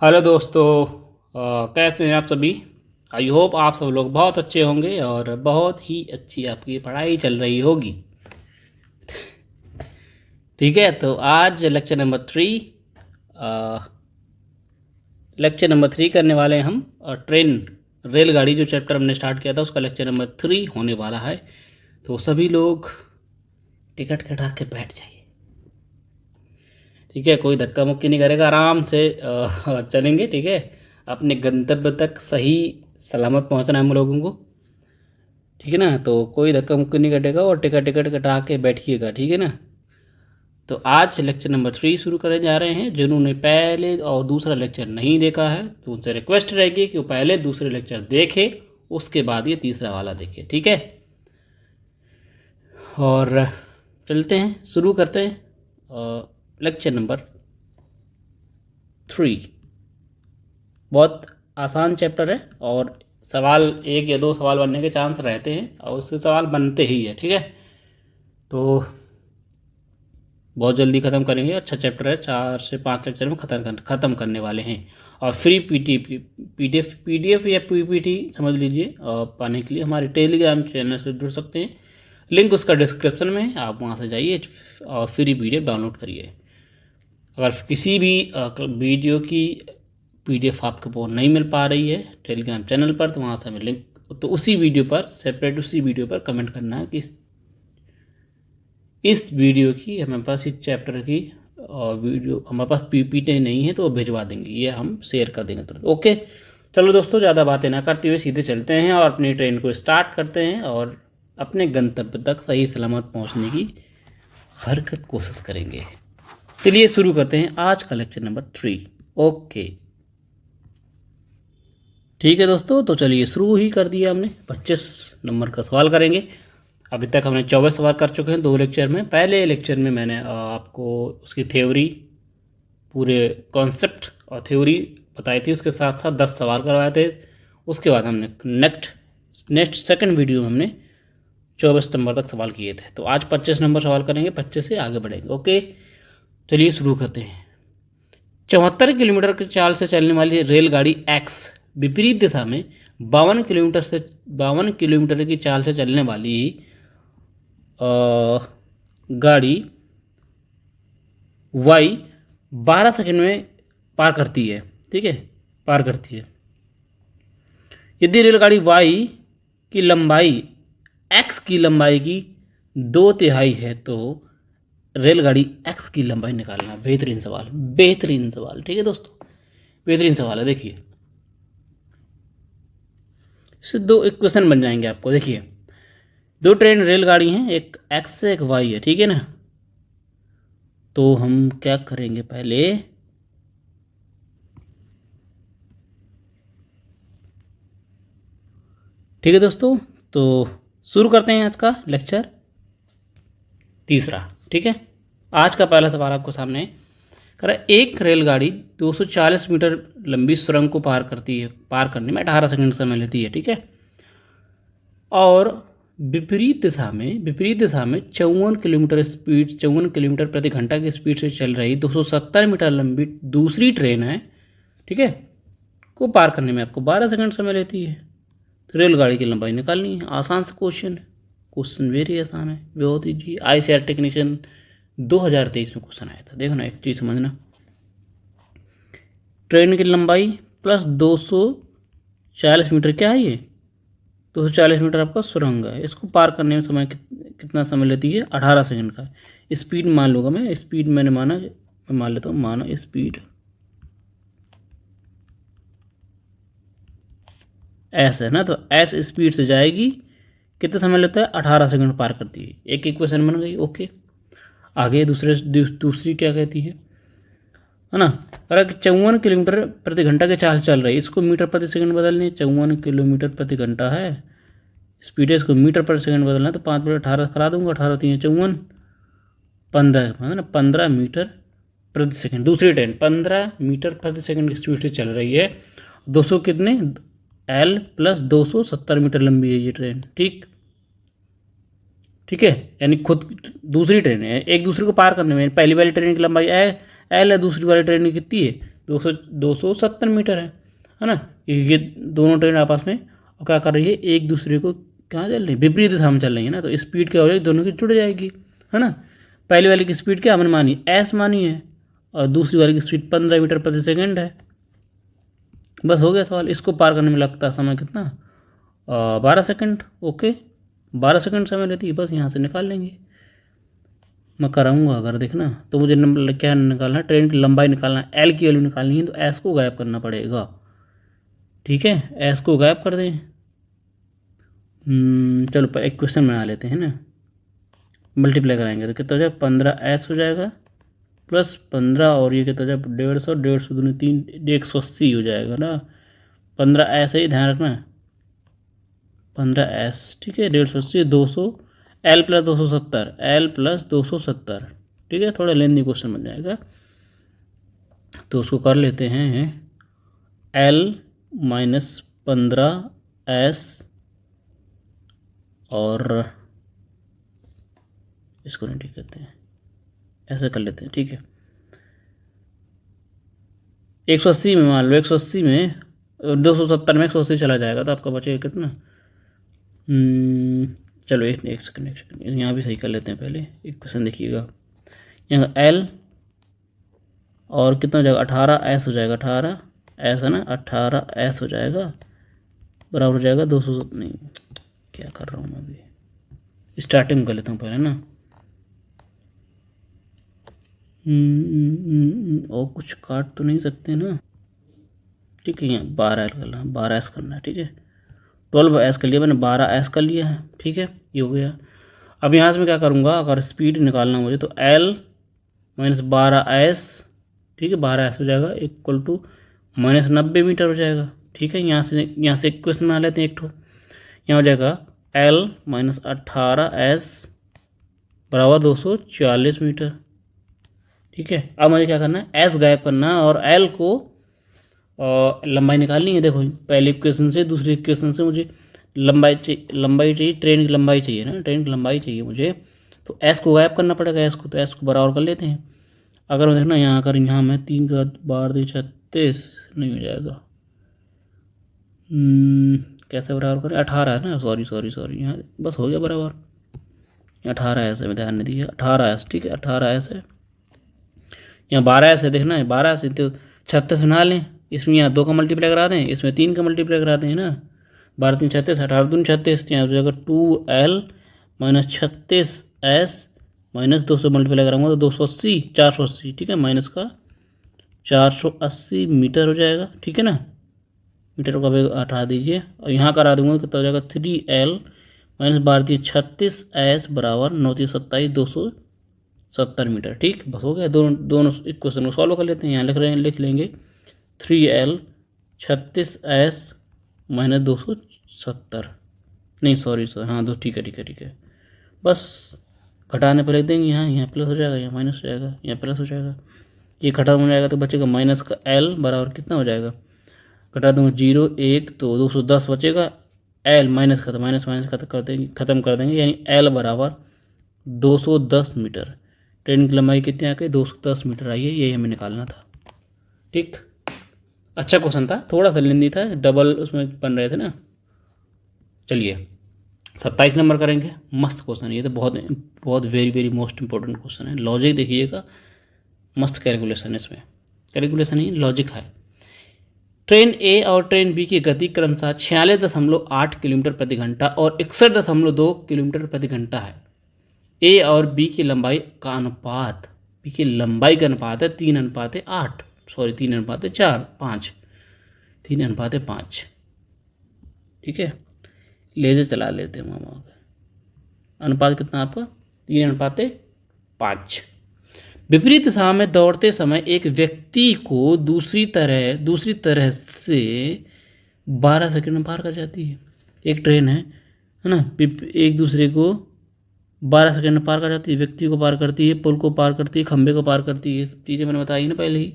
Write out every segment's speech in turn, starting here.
Hello दोस्तों। कैसे हैं आप सभी। आई होप आप सब लोग बहुत अच्छे होंगे और बहुत ही अच्छी आपकी पढ़ाई चल रही होगी। ठीक है, तो आज लेक्चर नंबर 3 करने वाले हैं हम। ट्रेन रेलगाड़ी जो चैप्टर हमने स्टार्ट किया था उसका लेक्चर नंबर 3 होने वाला है। तो सभी लोग टिकट कटा के बैठ जाइए। ठीक है, कोई धक्का मुक्की नहीं करेगा, आराम से चलेंगे। ठीक है, अपने गंतव्य तक सही सलामत पहुंचना है हम लोगों को। ठीक है ना, तो कोई धक्का मुक्की नहीं कटेगा और टिकट टिकट कटा के बैठिएगा। ठीक है ना, तो आज लेक्चर नंबर 3 शुरू करने जा रहे हैं। जिन्होंने पहले और दूसरा लेक्चर नहीं देखा है तो उनसे रिक्वेस्ट रहेगी कि वो पहले दूसरे लेक्चर देखे, उसके बाद ये तीसरा वाला देखे। ठीक है, और चलते हैं, शुरू करते हैं लेक्चर नंबर 3। बहुत आसान चैप्टर है और सवाल 1 या 2 सवाल बनने के चांस रहते हैं और उससे सवाल बनते ही है। ठीक है, तो बहुत जल्दी ख़त्म करेंगे। अच्छा चैप्टर है, 4 से 5 लेक्चर में ख़त्म करने वाले हैं। और फ्री पीडीएफ या पीपीटी समझ लीजिए, पाने के लिए हमारे टेलीग्राम चैनल से जुड़ सकते हैं। लिंक उसका डिस्क्रिप्शन में है, आप वहाँ से जाइए और फ्री पीडीएफ डाउनलोड करिए। अगर किसी भी वीडियो की पीडीएफ आपको नहीं मिल पा रही है टेलीग्राम चैनल पर, तो वहाँ से हमें लिंक, तो उसी वीडियो पर सेपरेट उसी वीडियो पर कमेंट करना है कि इस वीडियो की हमारे पास, इस चैप्टर की वीडियो हमारे पास पीपीटी नहीं है तो वो भिजवा देंगे, ये हम शेयर कर देंगे तुरंत। ओके, चलो दोस्तों, ज़्यादा बातें ना करते हुए सीधे चलते हैं और अपनी ट्रेन को स्टार्ट करते हैं और अपने गंतव्य तक सही सलामत पहुंचने की भरसक कोशिश करेंगे। चलिए शुरू करते हैं आज का लेक्चर नंबर 3। ओके, ठीक है दोस्तों, तो चलिए शुरू ही कर दिया हमने। 25 नंबर का सवाल करेंगे। अभी तक हमने 24 सवाल कर चुके हैं 2 लेक्चर में। पहले लेक्चर में मैंने आपको उसकी थ्योरी, पूरे कॉन्सेप्ट और थ्योरी बताई थी, उसके साथ साथ 10 सवाल करवाए थे। उसके बाद हमने नेक्स्ट सेकंड वीडियो में हमने 24 नंबर तक सवाल किए थे। तो आज 25 नंबर सवाल करेंगे, 25 से आगे बढ़ेंगे। ओके, चलिए शुरू करते हैं। 74 किलोमीटर की चाल से चलने वाली रेलगाड़ी एक्स विपरीत दिशा में 52 किलोमीटर की चाल से चलने वाली गाड़ी वाई 12 सेकंड में पार करती है। ठीक है, पार करती है। यदि रेलगाड़ी वाई की लंबाई एक्स की लंबाई की 2/3 है तो रेलगाड़ी एक्स की लंबाई निकालना। बेहतरीन सवाल, बेहतरीन सवाल। ठीक है दोस्तों, बेहतरीन सवाल है। देखिए, इससे 2 इक्वेशन बन जाएंगे आपको। देखिए, 2 ट्रेन रेलगाड़ी हैं, एक एक्स है एक वाई है। ठीक है ना, तो हम क्या करेंगे, पहले ठीक है दोस्तों, तो शुरू करते हैं आज का लेक्चर 3। ठीक है, आज का पहला सवाल आपको सामने कह रहा है, एक रेलगाड़ी 240 मीटर लंबी सुरंग को पार करने में 18 सेकंड समय लेती है। ठीक है, और विपरीत दिशा में 54 किलोमीटर प्रति घंटा की स्पीड से चल रही 270 मीटर लंबी दूसरी ट्रेन है, ठीक है, को पार करने में आपको 12 सेकंड समय लेती है। तो रेलगाड़ी की लंबाई निकालनी है। आसान सा क्वेश्चन है, क्वेश्चन वेरी आसान है, बहुत ही जी। ICAR टेक्नीशियन 2023 में क्वेश्चन आया था। देखो ना, एक चीज़ समझना, ट्रेन की लंबाई प्लस 240 मीटर, क्या है ये, 240 मीटर आपका सुरंग है। इसको पार करने में समय कितना समय लेती है, 18 सेकंड का। स्पीड मान लूँगा मैं, स्पीड मैंने माना, मैं मान लेता हूँ, माना स्पीड एस है ना, तो एस स्पीड से जाएगी, कितना समय लेता है, 18 सेकंड पार करती है। एक इक्वेशन बन गई। ओके, आगे दूसरी क्या कहती है ना, अगर 54 किलोमीटर प्रति घंटा के चाल चल रही है, इसको मीटर प्रति सेकंड बदलने, 54 किलोमीटर प्रति घंटा है स्पीड है, इसको मीटर प्रति सेकंड बदलना है, तो 5/18 करा दूंगा, 18 3 54, 15 है ना, 15 मीटर प्रति सेकंड। दूसरी ट्रेन 15 मीटर प्रति सेकंड की स्पीड से चल रही है। 200 कितने, L प्लस 270 मीटर लंबी है ये ट्रेन। ठीक है, यानी खुद दूसरी ट्रेन है, एक दूसरे को पार करने में पहली वाली ट्रेन की लंबाई L है, दूसरी वाली ट्रेन की कितनी है 270 मीटर है ना। ये दोनों ट्रेन आपस में और क्या कर रही है, एक दूसरे को कहाँ चल रही है, विपरीत दिशा में चल रही है ना। तो स्पीड क्या हो जाएगी, दोनों की जुड़ जाएगी, है ना। पहले वाले की स्पीड क्या हमने मानी, एस मानी है, और दूसरी वाले की स्पीड 15 मीटर प्रति सेकेंड है। बस हो गया सवाल। इसको पार करने में लगता है समय कितना, 12 सेकंड। ओके, 12 सेकंड समय लेती है, बस यहाँ से निकाल लेंगे। मैं कराऊंगा अगर देखना, तो मुझे नंबर क्या निकालना है, ट्रेन की लंबाई निकालना है, एल की वैल्यू निकालनी है, तो एस को गायब करना पड़ेगा। ठीक है, एस को गायब कर दें। चलो एक क्वेश्चन बना लेते हैं ना। मल्टीप्लाई कराएंगे तो कितना हो जाएगा, 15s हो जाएगा प्लस 15, और ये कितना हो जाएगा 150, 150 दूनी 3, 180 हो जाएगा ना। 15s है, ही ध्यान रखना, 15s। ठीक है, 150, 200, एल प्लस 270, एल प्लस 270। ठीक है, थोड़ा लेंदी क्वेश्चन बन जाएगा, तो उसको कर लेते हैं। एल माइनस 15s, और इसको नहीं ठीक करते हैं, ऐसे कर लेते हैं। ठीक है, 180 में मान लो, 180 में 270 में 180 चला जाएगा, तो आपका बचेगा कितना। चलो एक सेकंड यहाँ भी सही कर लेते हैं। पहले एक क्वेश्चन देखिएगा, यहाँ एल और कितना हो जाएगा, 18s हो जाएगा, 18s है ना, 18s हो जाएगा, बराबर हो जाएगा 200। नहीं, क्या कर रहा हूँ मैं अभी, स्टार्टिंग कर लेता हूँ पहले ना। और कुछ काट तो नहीं सकते ना। ठीक है, यहाँ 12 करना है, 12s करना है। ठीक है, 12s कर लिया मैंने, 12s कर लिया है। ठीक है, ये हो गया। अब यहाँ से मैं क्या करूँगा, अगर स्पीड निकालना मुझे, तो एल माइनस 12s, ठीक है, 12s हो जाएगा इक्वल टू माइनस 90 मीटर हो जाएगा। ठीक है, यहाँ से इक्वेशन बना लेते हैं एक ठो। यहाँ हो जाएगा एल माइनस 18s बराबर 240 मीटर। ठीक है, अब मुझे क्या करना है, एस गायब करना है और एल को लंबाई निकालनी है। देखो, पहले इक्वेशन से दूसरी इक्वेशन से मुझे लंबाई चाहिए, ट्रेन की लंबाई चाहिए ना, ट्रेन की लंबाई चाहिए मुझे, तो एस को गायब करना पड़ेगा, एस को, तो एस को बराबर कर लेते हैं। अगर मैं देखना यहाँ, अगर यहाँ मैं 3 का 12 36 नहीं हो जाएगा, कैसे बराबर करें, 18 है ना, सॉरी यहाँ बस हो गया बराबर, 18s है, मैं ध्यान नहीं दिया, 18s। ठीक है, 18s है, यहाँ 12s है, देखना है 12s, तो 36 बना लें, इसमें यहाँ 2 का मल्टीप्लाई करा दें, इसमें 3 का मल्टीप्लाई करा दें, है ना। 12 3 36, 18 दूनी 36, यहाँ हो जाएगा 2l minus 36s minus 200 multiply कराऊंगा तो 280, 480। ठीक है, माइनस का 480 मीटर हो जाएगा। ठीक है ना, मीटर का भी हटा दीजिए, और यहाँ करा दूंगा कितना हो जाएगा, 3l माइनस 12 36s बराबर 927, 270 मीटर। ठीक, बस हो गया। दोनों इक्वेशन को सॉल्व कर लेते हैं। यहाँ लिख लेंगे 3l 36s माइनस 270, नहीं सॉरी हाँ, ठीक है, बस घटाने पर लिख देंगे, यहाँ प्लस हो जाएगा, यहाँ माइनस हो जाएगा, यहाँ प्लस हो जाएगा, ये खत्म हो जाएगा, तो बचेगा माइनस का l बराबर कितना हो जाएगा, घटा दूंगा 0 1 तो 210 बचेगा, एल माइनस खत्म कर देंगे, यानी एल बराबर 210 मीटर। ट्रेन की लंबाई कितनी आ गई, 210 मीटर आई है, यही हमें निकालना था। ठीक, अच्छा क्वेश्चन था, थोड़ा सा लेंदी था, डबल उसमें बन रहे थे ना। चलिए 27 नंबर करेंगे। मस्त क्वेश्चन, ये तो बहुत very very most important question है। लॉजिक देखिएगा, मस्त कैलकुलेशन, इसमें कैलकुलेशन ही लॉजिक है। ट्रेन ए और ट्रेन बी की गति क्रमशः 46.8 किलोमीटर प्रति घंटा और 61.2 किलोमीटर प्रति घंटा है। ए और बी की लंबाई का अनुपात, बी की लंबाई का अनुपात है 3:8, सॉरी 3:4 5, 3:5। ठीक है, लेजर चला लेते हैं मामा का। अनुपात कितना आपका, 3:5। विपरीत दिशा में दौड़ते समय एक व्यक्ति को दूसरी तरह से 12 सेकंड में पार कर जाती है। एक ट्रेन है ना, एक दूसरे को 12 सेकंड में पार कर जाती है, व्यक्ति को पार करती है, पुल को पार करती है, खंबे को पार करती है, ये सब चीज़ें मैंने बताई ना पहले ही।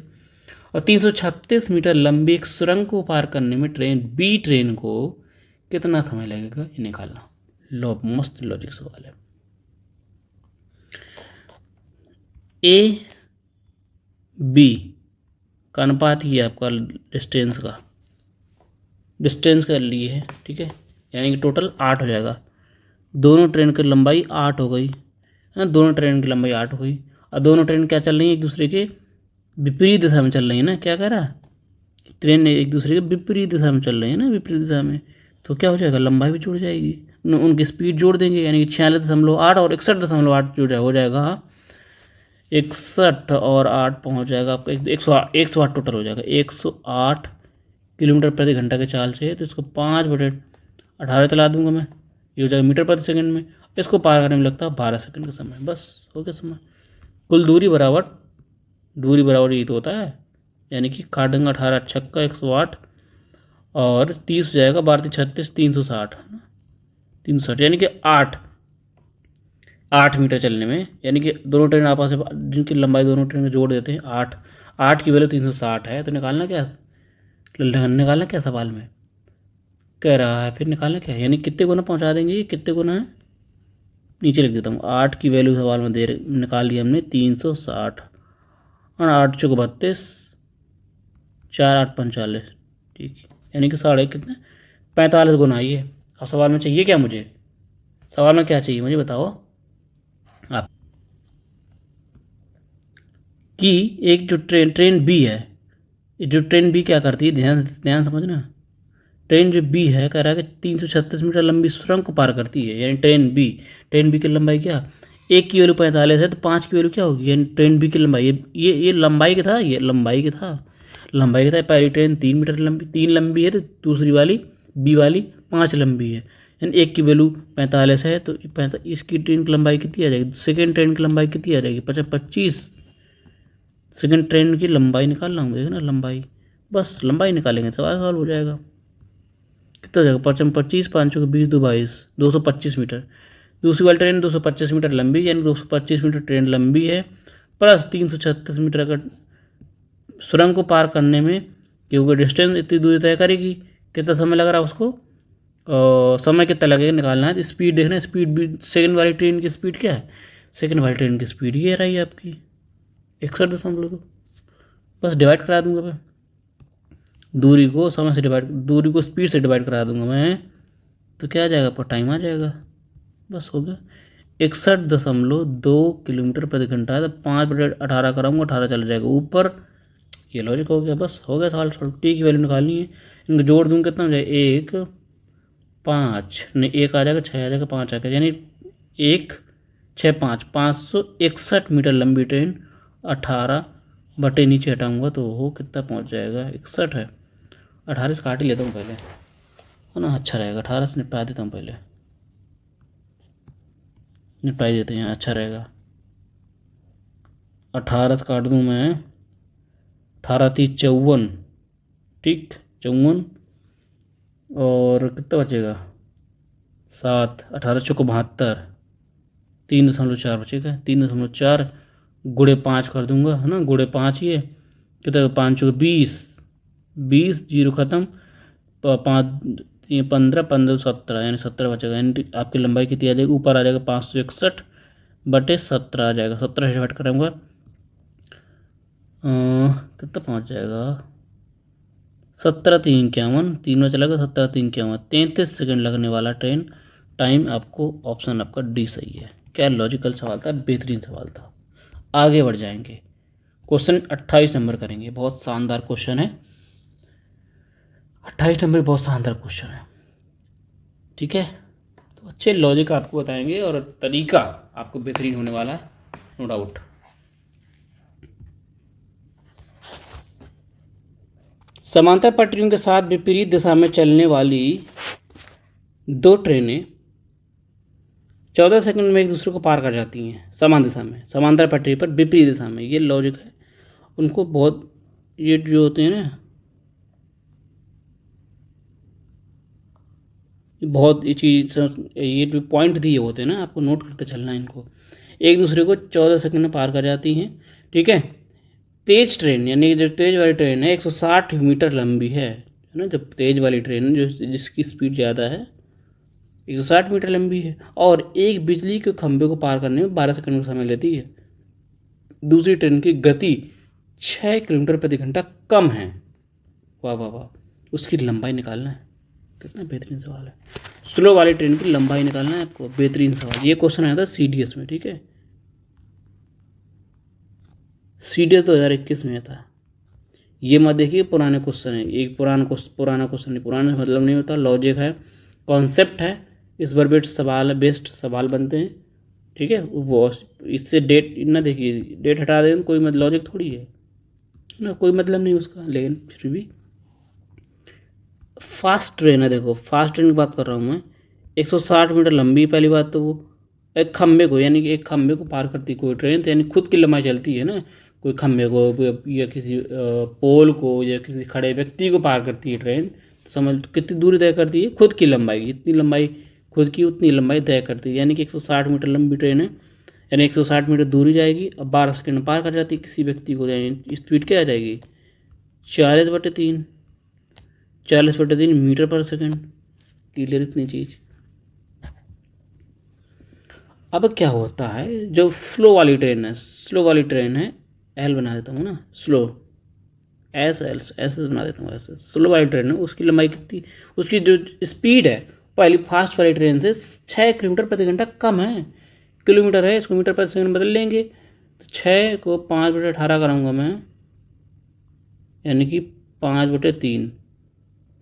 और 336 मीटर लंबी एक सुरंग को पार करने में ट्रेन को कितना समय लगेगा, ये निकालना। लो, मस्त लॉजिक सवाल है। ए बी का अनुपात ही है आपका डिस्टेंस का लिए है, ठीक है। यानी कि टोटल 8 हो जाएगा। दोनों ट्रेन की लंबाई 8 हो गई है ना, दोनों ट्रेन की लंबाई 8 हो गई। और दोनों ट्रेन क्या चल रही है, एक दूसरे के विपरीत दिशा में चल रही है ना। क्या कह रहा है, ट्रेन एक दूसरे के विपरीत दिशा में चल रही है ना, विपरीत दिशा में। तो क्या हो जाएगा, लंबाई भी जुड़ जाएगी, उनकी स्पीड जोड़ देंगे, यानी कि 46.8 और 61.8 जुड़ हो जाएगा। 61 और 8 पहुँच जाएगा आपका 108 टोटल हो जाएगा। 108 किलोमीटर प्रति घंटा के चाल से, तो इसको 5/18 चला दूंगा मैं, ये हो जाएगा मीटर प्रति सेकंड में। इसको पार करने में लगता है 12 सेकंड का समय, बस हो गया समय। कुल दूरी बराबर ये तो होता है, यानी कि काट देंगे 18 छक्का 108 और 30 हो जाएगा, 12 36 360 है ना, 360 यानी कि 8 मीटर चलने में। यानी कि दोनों ट्रेन आपस में जिनकी लंबाई दोनों ट्रेन में जोड़ देते हैं 8 की वैल्यू 360 है। तो निकालना क्या सवाल में कह रहा है, फिर निकालना क्या है, यानी कितने गुना पहुंचा देंगे, ये कितने गुना है, नीचे लिख देता हूँ। 8 की वैल्यू सवाल में निकाल लिया हमने 360 और 8 चौक 32, 4 8 45, ठीक है। यानी कि साढ़े कितने 45 गुना आइए। और सवाल में चाहिए क्या मुझे, सवाल में क्या चाहिए मुझे बताओ आप, कि एक जो ट्रेन बी है, जो ट्रेन बी क्या करती है, ध्यान समझना। ट्रेन जो बी है कह रहा है कि 336 मीटर लंबी सुरंग को पार करती है। यानी ट्रेन बी की लंबाई क्या, एक की वैल्यू 45 है, तो 5 की वैल्यू क्या होगी, यानी ट्रेन बी की लंबाई, ये लंबाई का था, ये लंबाई का था। पहली ट्रेन 3 लंबी है, तो दूसरी वाली बी वाली 5 लंबी है, यानी एक की वैल्यू 45 है, तो इसकी ट्रेन की लंबाई कितनी आ जाएगी, सेकेंड ट्रेन की लंबाई कितनी आ जाएगी 25। सेकेंड ट्रेन की लंबाई निकाल लाऊंगे ना, लंबाई, बस लंबाई निकालेंगे, सवाल हो जाएगा। कितना हो जाएगा 25 5 के 20 2 22 225 मीटर। दूसरी वाली ट्रेन 225 मीटर लंबी, यानी 225 मीटर ट्रेन लंबी है, प्लस 336 मीटर का सुरंग को पार करने में, क्योंकि डिस्टेंस इतनी दूरी तय करेगी, कितना समय लग रहा है उसको, समय कितना लगेगा निकालना है। स्पीड देखना है, स्पीड भी सेकंड वाली ट्रेन की स्पीड क्या है, सेकंड वाली ट्रेन की स्पीड ये रही है आपकी 61.2, बस डिवाइड करा दूंगा मैं, दूरी को स्पीड से डिवाइड करा दूंगा मैं, तो क्या आ जाएगा पर टाइम आ जाएगा, बस हो गया। 61.2 किलोमीटर प्रति घंटा है, तो 5/18 कराऊंगा, 18 चला जाएगा ऊपर, ये लॉजिक हो गया, बस हो गया सवाल सॉल्व। टी की वैल्यू निकालनी है, इनको जोड़ दूंगा कितना हो जाएगा, 1 5 नहीं 1 आ जाएगा, 6 आ जाएगा, 5 आ जाएगा, यानी 1 6 5 561 मीटर लंबी ट्रेन 18 बटे नीचे हटाऊंगा तो वो कितना पहुंच जाएगा, 61 है, 18 से काट ही लेता हूँ पहले, है ना, अच्छा रहेगा, 18 से निपटा देता हूँ पहले, निपटाई देते हैं, अच्छा रहेगा। 18 से काट दूँ मैं, 18 3 54, ठीक 54, और कितना बचेगा 7, 18 चौको 72, 3.4 बचेगा, 3.4 गुड़े 5 कर दूंगा, है ना, गुड़े 5 ये कितना 5 चौको 20 जीरो ख़त्म, 5 ये 15 15 17, यानी 17 बचेगा, यानी आपकी लंबाई कितनी आ जाएगी, ऊपर आ जाएगा 561 बटे 17 आ जाएगा, 17 से हट करूँगा कितना पहुँच जाएगा, 17 3 51, 3 में चला गया, 17 3 51, 33 सेकेंड लगने वाला ट्रेन टाइम आपको, ऑप्शन आपका डी सही है। क्या लॉजिकल सवाल था, बेहतरीन सवाल था। आगे बढ़ जाएंगे, क्वेश्चन 28 नंबर करेंगे, बहुत शानदार क्वेश्चन है, 28 नंबर बहुत शानदार क्वेश्चन है, ठीक है। तो अच्छे लॉजिक आपको बताएंगे और तरीका आपको बेहतरीन होने वाला है, नो डाउट। समांतर पटरियों के साथ विपरीत दिशा में चलने वाली दो ट्रेनें 14 सेकंड में एक दूसरे को पार कर जाती हैं, समान दिशा में, समांतर पटरी पर विपरीत दिशा में, ये लॉजिक है उनको। बहुत ये जो होते हैं ना, बहुत ये चीज़, ये जो पॉइंट दिए होते हैं ना, आपको नोट करते चलना है इनको। एक दूसरे को 14 सेकंड में पार कर जाती हैं, ठीक है। तेज ट्रेन, यानी जो तेज वाली ट्रेन है 160 मीटर लंबी है ना, जब तेज वाली ट्रेन जो जिसकी स्पीड ज़्यादा है 160 मीटर लंबी है, और एक बिजली के खंभे को पार करने में 12 सेकंड का समय लेती है। दूसरी ट्रेन की गति 6 किलोमीटर प्रति घंटा कम है। वाह वाह वाह, उसकी लंबाई निकालना है। कितना बेहतरीन सवाल है। स्लो वाली ट्रेन की लंबाई निकालना है आपको। बेहतरीन सवाल, ये क्वेश्चन आया था CDS में, ठीक है, CDS 2021 में था। ये मत देखिए पुराने क्वेश्चन है, एक पुराना क्वेश्चन नहीं, पुराने मतलब नहीं होता, लॉजिक है, कॉन्सेप्ट है, इस पर बेस्ड सवाल बेस्ड सवाल बनते हैं, ठीक है। वो इससे डेट ना देखिए, डेट हटा दें कोई मतलब लॉजिक थोड़ी है ना, कोई मतलब नहीं उसका, लेकिन फिर भी फास्ट ट्रेन है। देखो फास्ट ट्रेन की बात कर रहा हूँ मैं, 160 मीटर लंबी, पहली बात तो वो एक खंबे को, यानी कि एक खंबे को पार करती है कोई ट्रेन, तो यानी खुद की लंबाई चलती है ना, कोई खंबे को या किसी पोल को या किसी खड़े व्यक्ति को पार करती है ट्रेन, तो समझ कितनी दूरी तय करती है, खुद की लंबाई, जितनी लंबाई खुद की उतनी लंबाई तय करती है। यानी कि 160 मीटर लंबी ट्रेन है, यानी 160 मीटर दूरी जाएगी, अब 12 सेकंड में पार कर जाती है किसी व्यक्ति को, यानी स्पीड क्या आ जाएगी, 40/3, 40/3 मीटर पर सेकंड। क्लियर इतनी चीज़। अब क्या होता है, जो फ्लो वाली ट्रेन है, स्लो वाली ट्रेन है, एल बना देता हूँ ना, स्लो, एस बना देता हूँ ऐसे, स्लो वाली ट्रेन है, उसकी लंबाई कितनी, उसकी जो स्पीड है पहली फास्ट वाली ट्रेन से 6 किलोमीटर प्रति घंटा कम है। किलोमीटर है, इसको मीटर पर सेकंड बदल लेंगे, तो 6 को 5/18 कराऊंगा मैं, यानी कि 5/3,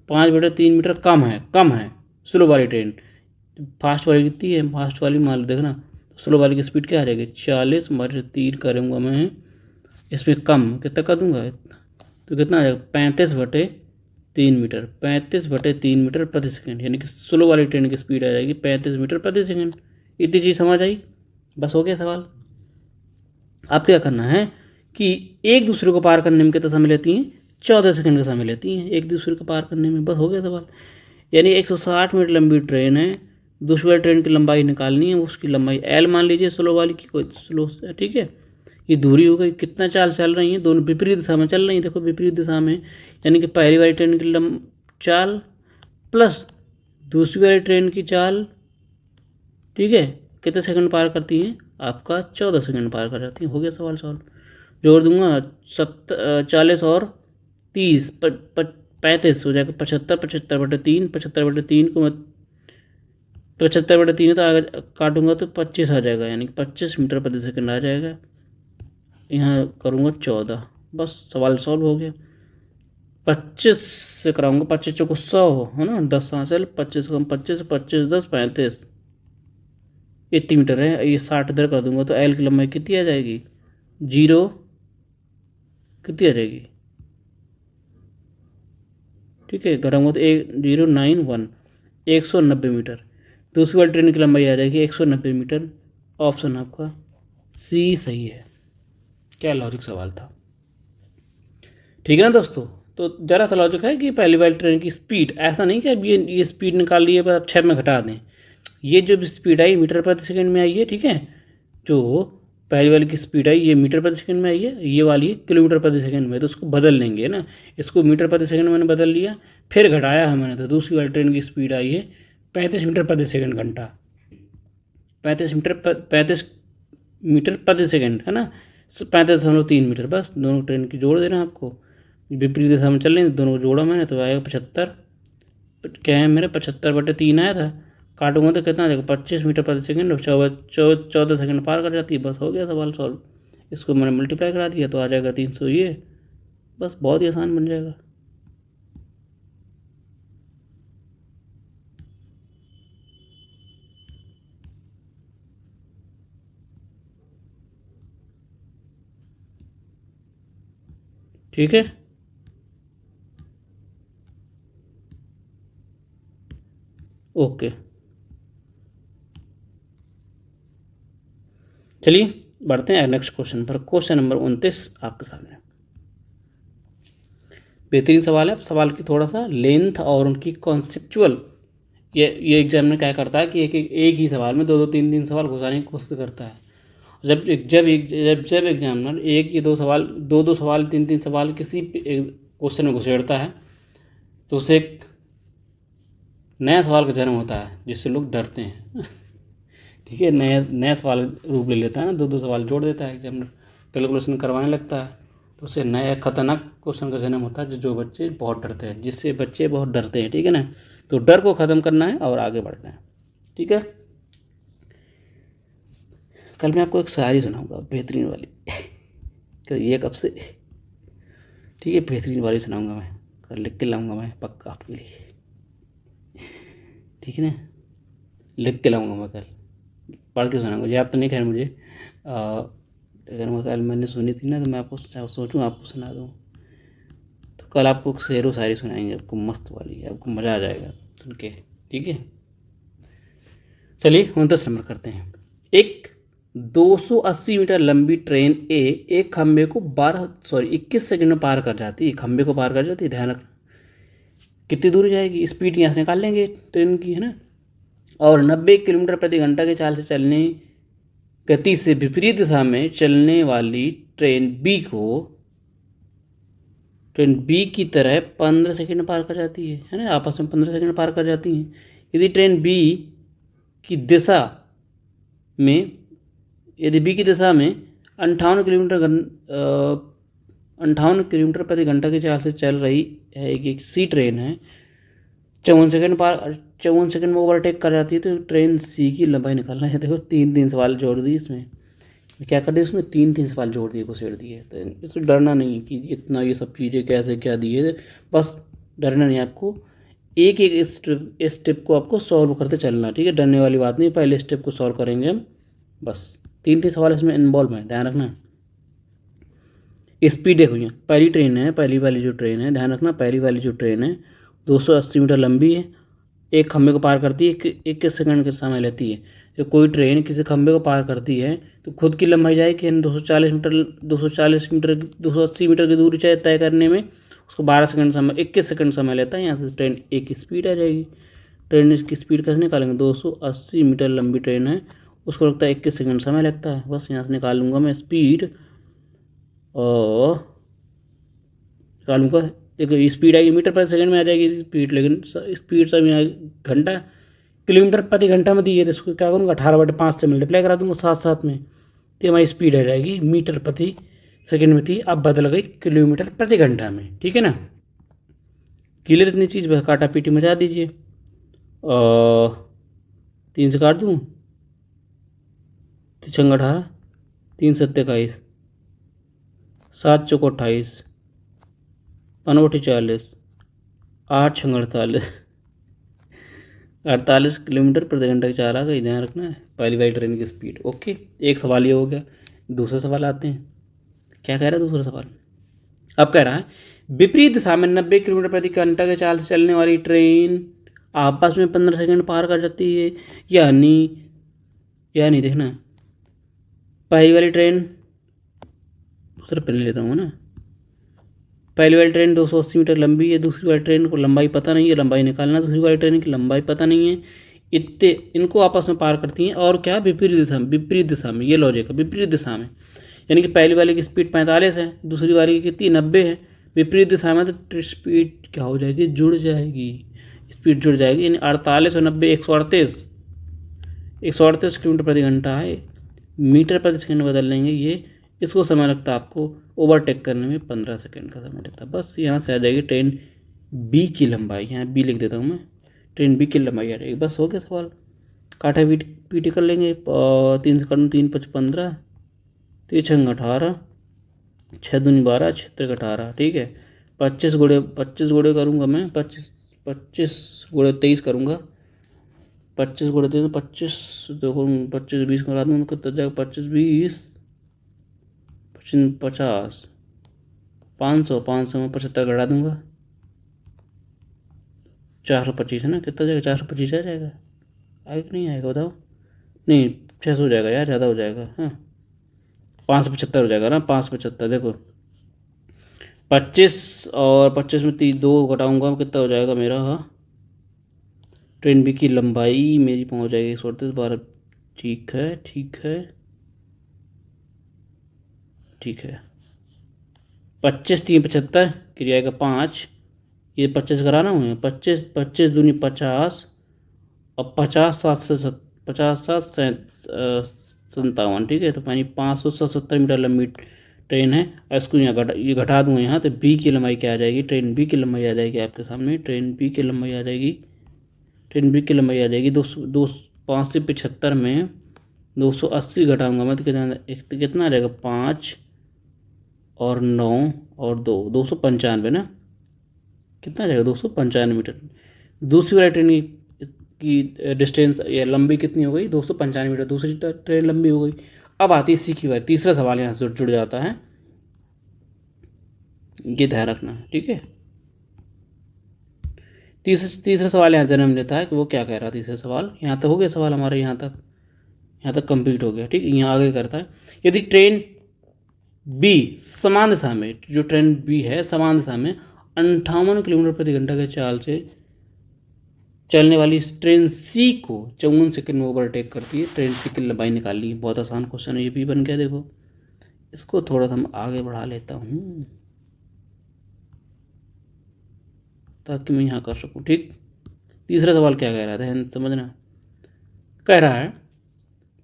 5/3 मीटर कम है स्लो वाली ट्रेन। फास्ट वाली कितनी है, फास्ट वाली मान लो देखना, स्लो वाली की स्पीड क्या आ जाएगी, 40/3 करूँगा मैं, इसमें कम कितना कर दूंगा, तो कितना आ जाएगा, 35/3 मीटर, 35/3 मीटर प्रति सेकंड, यानी कि स्लो वाली ट्रेन की स्पीड आ जाएगी 35 मीटर प्रति सेकंड। इतनी चीज़ समझ आई, बस हो गया सवाल। अब क्या करना है कि एक दूसरे को पार करने में कितना समय लेती हैं, 14 सेकंड का समय लेती हैं एक दूसरे को पार करने में, बस हो गया सवाल। यानी 160 मीटर लंबी ट्रेन है, दूसरी वाली ट्रेन की लंबाई निकालनी है, उसकी लंबाई एल मान लीजिए, स्लो वाली की कोई स्लो, ठीक है। ये दूरी हो गई, कितना चाल चल रही है, दोनों विपरीत दिशा में चल रही है, देखो विपरीत दिशा में, यानी कि पहली वाली ट्रेन की चाल प्लस दूसरी वाली ट्रेन की चाल, ठीक है, कितने सेकंड पार करती हैं, आपका 14 सेकंड पार कर जाती हैं। हो गया सवाल सॉल्व। जोड़ दूंगा 40 और 30, 35 हो जाएगा, 75, 75/3, 75/3 को मैं 75/3 तो आगे काटूंगा तो 25 आ जाएगा, यानी कि 25 मीटर प्रति सेकंड आ जाएगा। यहाँ करूँगा 14, बस सवाल सॉल्व हो गया। 25 से कराऊंगा, 25 चौको 100 है ना, 10 हासिल, 25 कम 25, 25 10 35, इतनी मीटर है, ये 60 इधर कर दूंगा तो एल की लंबाई कितनी आ जाएगी, 0 कितनी आ जाएगी, ठीक है, कराऊंगा तो 1091, 190 मीटर। दूसरी वाली ट्रेन की लंबाई आ जाएगी 190 मीटर। ऑप्शन आपका सी सही है। क्या लॉजिक सवाल था, ठीक है ना दोस्तों। तो ज़रा सा लॉजिक है कि पहली वाली ट्रेन की स्पीड, ऐसा नहीं कि अब ये स्पीड निकाल लिए पर अब 6 में घटा दें, ये जो स्पीड आई मीटर प्रति सेकंड में आई है, ठीक है, जो पहली वाली की स्पीड आई ये मीटर प्रति सेकंड में आई है, ये वाली किलोमीटर प्रति सेकंड में, तो उसको बदल लेंगे ना, इसको मीटर प्रति सेकंड मैंने बदल लिया, फिर घटाया है मैंने, तो दूसरी वाली ट्रेन की स्पीड आई है 35 मीटर प्रति सेकंड घंटा, 35 मीटर प्रति सेकंड है ना, 35.3 मीटर, बस दोनों ट्रेन की जोड़ देना आपको, विपरीत दिशा में चल रही है, दोनों को जोड़ा मैंने तो आएगा 75, क्या है मेरा 75/3 आया था, काटूंगा तो कितना आ जाएगा 25 मीटर प्रति सेकंड, और 14 सेकंड पार कर जाती है, बस हो गया सवाल सॉल्व। इसको मैंने मल्टीप्लाई करा दिया तो आ जाएगा 300, ये बस बहुत ही आसान बन जाएगा। ठीक है, ओके, चलिए बढ़ते हैं नेक्स्ट क्वेश्चन पर। क्वेश्चन नंबर 29 आपके सामने, बेहतरीन सवाल है। सवाल की थोड़ा सा लेंथ और उनकी कॉन्सेप्चुअल, ये एग्जाम में क्या करता है कि एक ही सवाल में दो दो तीन तीन सवाल घुसाने की कोशिश करता है। जब एग्जामिनर एक या दो सवाल, दो सवाल, तीन तीन सवाल किसी क्वेश्चन में घुसेड़ता है, तो उसे एक नया सवाल का जन्म होता है जिससे लोग डरते हैं ठीक है, नया नया सवाल रूप ले लेता है ना, दो सवाल जोड़ देता है एग्जामिनर, कैलकुलेशन करवाने लगता है, तो उससे नया खतरनाक क्वेश्चन का जन्म होता है, जो बच्चे बहुत डरते हैं, जिससे बच्चे बहुत डरते हैं, ठीक है ना। तो डर को ख़त्म करना है और आगे बढ़ना है, ठीक है। कल मैं आपको एक शायरी सुनाऊंगा बेहतरीन वाली तो ये कब से, ठीक है, बेहतरीन वाली सुनाऊंगा मैं, कल लिख के लाऊंगा मैं पक्का आपके लिए, ठीक है ना। लिख के लाऊंगा मैं, कल पढ़ के सुनाऊंगा। याद तो नहीं खैर मुझे, अगर मैं कल मैंने सुनी थी ना, तो मैं आपको सोचूं आपको सुना दूँ। तो कल आपको शेरो शायरी सुनाएंगे, आपको मस्त वाली, आपको मज़ा आ जाएगा सुन के, ठीक है। चलिए 29 नंबर करते हैं। एक 280 मीटर लंबी ट्रेन एक खंबे को 21 सेकंड में पार कर जाती है। खंबे को पार कर जाती है, ध्यान रखना। कितनी दूर जाएगी, स्पीड यहाँ से निकाल लेंगे ट्रेन की, है ना। और 90 किलोमीटर प्रति घंटा की चाल से चलने गति से विपरीत दिशा में चलने वाली ट्रेन बी की तरह 15 सेकंड में पार कर जाती है ना। आपस में 15 सेकंड में पार कर जाती हैं। यदि ट्रेन बी की दिशा में यदि बी की दिशा में 58 किलोमीटर प्रति घंटा की चाल से चल रही है एक सी ट्रेन है, 54 सेकंड में ओवरटेक कर जाती है, तो ट्रेन सी की लंबाई निकालना है। देखो 3 सवाल जोड़ दिए इसमें, क्या कर दिया उसमें, 3 सवाल जोड़ दिए, घुसेड़ दिए। तो इससे डरना नहीं कि इतना ये सब चीज़ें कैसे क्या दिए, बस डरना नहीं आपको। एक एक स्टेप को आपको सॉल्व करते चलना, ठीक है। डरने वाली बात नहीं, पहले स्टेप को सॉल्व करेंगे हम, बस। 3 सवाल इसमें इन्वॉल्व हैं, ध्यान रखना। स्पीड देखो, यहाँ पहली ट्रेन है, पहली वाली जो ट्रेन है, ध्यान रखना, पहली वाली जो ट्रेन है 280 मीटर लंबी है, एक खंभे को पार करती है, 21 सेकंड का समय लेती है। जब कोई ट्रेन किसी खंभे को पार करती है तो खुद की लंबाई जाएगी, 280 मीटर की दूरी चाहे तय करने में उसको 21 सेकंड समय लेता है। यहाँ से ट्रेन ए की स्पीड आ जाएगी। ट्रेन की स्पीड कैसे निकालेंगे, 280 मीटर लंबी ट्रेन है, उसको लगता है 21 सेकंड समय लगता है। बस यहाँ से निकालूंगा मैं स्पीड, और निकालूंगा, देखो स्पीड आएगी मीटर प्रति सेकंड में आ जाएगी स्पीड, लेकिन स्पीड सब यहाँ घंटा किलोमीटर प्रति घंटा में दी है, तो इसको क्या करूँगा 18/5 से मल्टीप्लाई करा दूंगा साथ साथ में, तो हमारी स्पीड आ जाएगी मीटर प्रति सेकंड में थी, अब बदल गई किलोमीटर प्रति घंटा में, ठीक है ना। क्लियर इतनी चीज़, बस काटा पीटी मचा दीजिए। 3 से काट दूँ, 3 18, 3 7 21, 7 चौक 28, 5 40, 8 48, 48 किलोमीटर प्रति घंटा की चाल आ गई, ध्यान रखना है। पहली वाली ट्रेन की स्पीड, ओके। एक सवाल ये हो गया। दूसरा सवाल आते हैं, क्या कह रहा है दूसरा सवाल। अब कह रहा है विपरीत दिशा में 90 किलोमीटर प्रति घंटा की चाल से चलने वाली ट्रेन आपस में 15 सेकंड पार कर जाती है, यानी देखना, पहली वाली ट्रेन, दूसरा पहले लेता हूँ ना, पहली वाली ट्रेन 280 मीटर लंबी है, दूसरी वाली ट्रेन को लंबाई पता नहीं है, लंबाई निकालना, दूसरी वाली ट्रेन की लंबाई पता नहीं है, इनको आपस में पार करती हैं, और क्या, विपरीत दिशा में, ये लॉजिक है, विपरीत दिशा में। यानी कि पहली वाली की स्पीड 45 है, दूसरी वाली की कितनी 90 है, विपरीत दिशा में, तो स्पीड क्या हो जाएगी, जुड़ जाएगी, स्पीड जुड़ जाएगी। यानी 48 और 90 138 किलोमीटर प्रति घंटा है, मीटर प्रति सेकंड बदल लेंगे ये, इसको समय लगता है आपको ओवरटेक करने में 15 सेकंड का समय लगता है। बस यहाँ से आ जाएगी ट्रेन बी की लंबाई, यहाँ बी लिख देता हूँ मैं, ट्रेन बी की लंबाई आ जाएगी। बस हो गया सवाल, काटा पीटी कर लेंगे। 3 से काटूँ, 3 5 15, 3 6 18, 6 दूनी 12, 6 18, ठीक है। 25 गुणे करूँगा मैं, 25 गुणे 23 करूँगा, 25 गुणे 23, 25 देखो, 25 20 करा दूँ, कितना जाएगा, 25 20 50, 500 में 75 घटा दूंगा, 425 है ना, कितना जाएगा, 425 आ जाएगा, आएगा कि नहीं आएगा बताओ, नहीं 600 हो जाएगा यार, ज़्यादा हो जाएगा, हाँ 575 हो जाएगा ना, 575, देखो 25 और 25 में 2 घटाऊँगा, कितना हो जाएगा मेरा, हाँ ट्रेन बी की लंबाई मेरी पहुँच जाएगी 138 12, ठीक है 25 3 75 क्रिया का 5, ये 25 कराना हुए, 25 दूनी 50, और 50 7 57, ठीक है। तो यानी 570 मीटर लंबी ट्रेन है, और इसको यहाँ ये घटा दूँगा यहाँ, तो बी की लंबाई क्या आ जाएगी, ट्रेन बी की लंबाई आ जाएगी आपके सामने, ट्रेन बी की लंबाई आ जाएगी, ट्रेन बी की लंबाई आ जाएगी 575 में 280 घटाऊँगा मैं, तो कितना आ जाएगा, 5 और 9 और 295 ना, कितना आ जाएगा, 295 मीटर। दूसरी वाली ट्रेन की डिस्टेंस या लंबी कितनी हो गई, 295 मीटर, दूसरी ट्रेन लंबी हो गई। अब आती है सी की बारी, तीसरा सवाल यहाँ से जुड़ जाता है, ये ध्यान रखना है, ठीक है। तीसरा सवाल यहाँ जन्म लेता है कि वो क्या कह रहा है। तीसरा सवाल यहाँ तक हो गया, सवाल हमारे यहाँ तक कंप्लीट हो गया, ठीक है। यहाँ आगे करता है, यदि ट्रेन बी समान दिशा में, जो ट्रेन बी है समान दिशा में 58 किलोमीटर प्रति घंटा के चाल से चलने वाली ट्रेन सी को 54 सेकंड में ओवरटेक करती है, ट्रेन सी की लंबाई निकाल ली। बहुत आसान क्वेश्चन है ये भी बन गया। देखो इसको थोड़ा सा हम आगे बढ़ा लेता हूँ ताकि मैं यहाँ कर सकूँ, ठीक। तीसरा सवाल क्या कह रहा था समझना, कह रहा है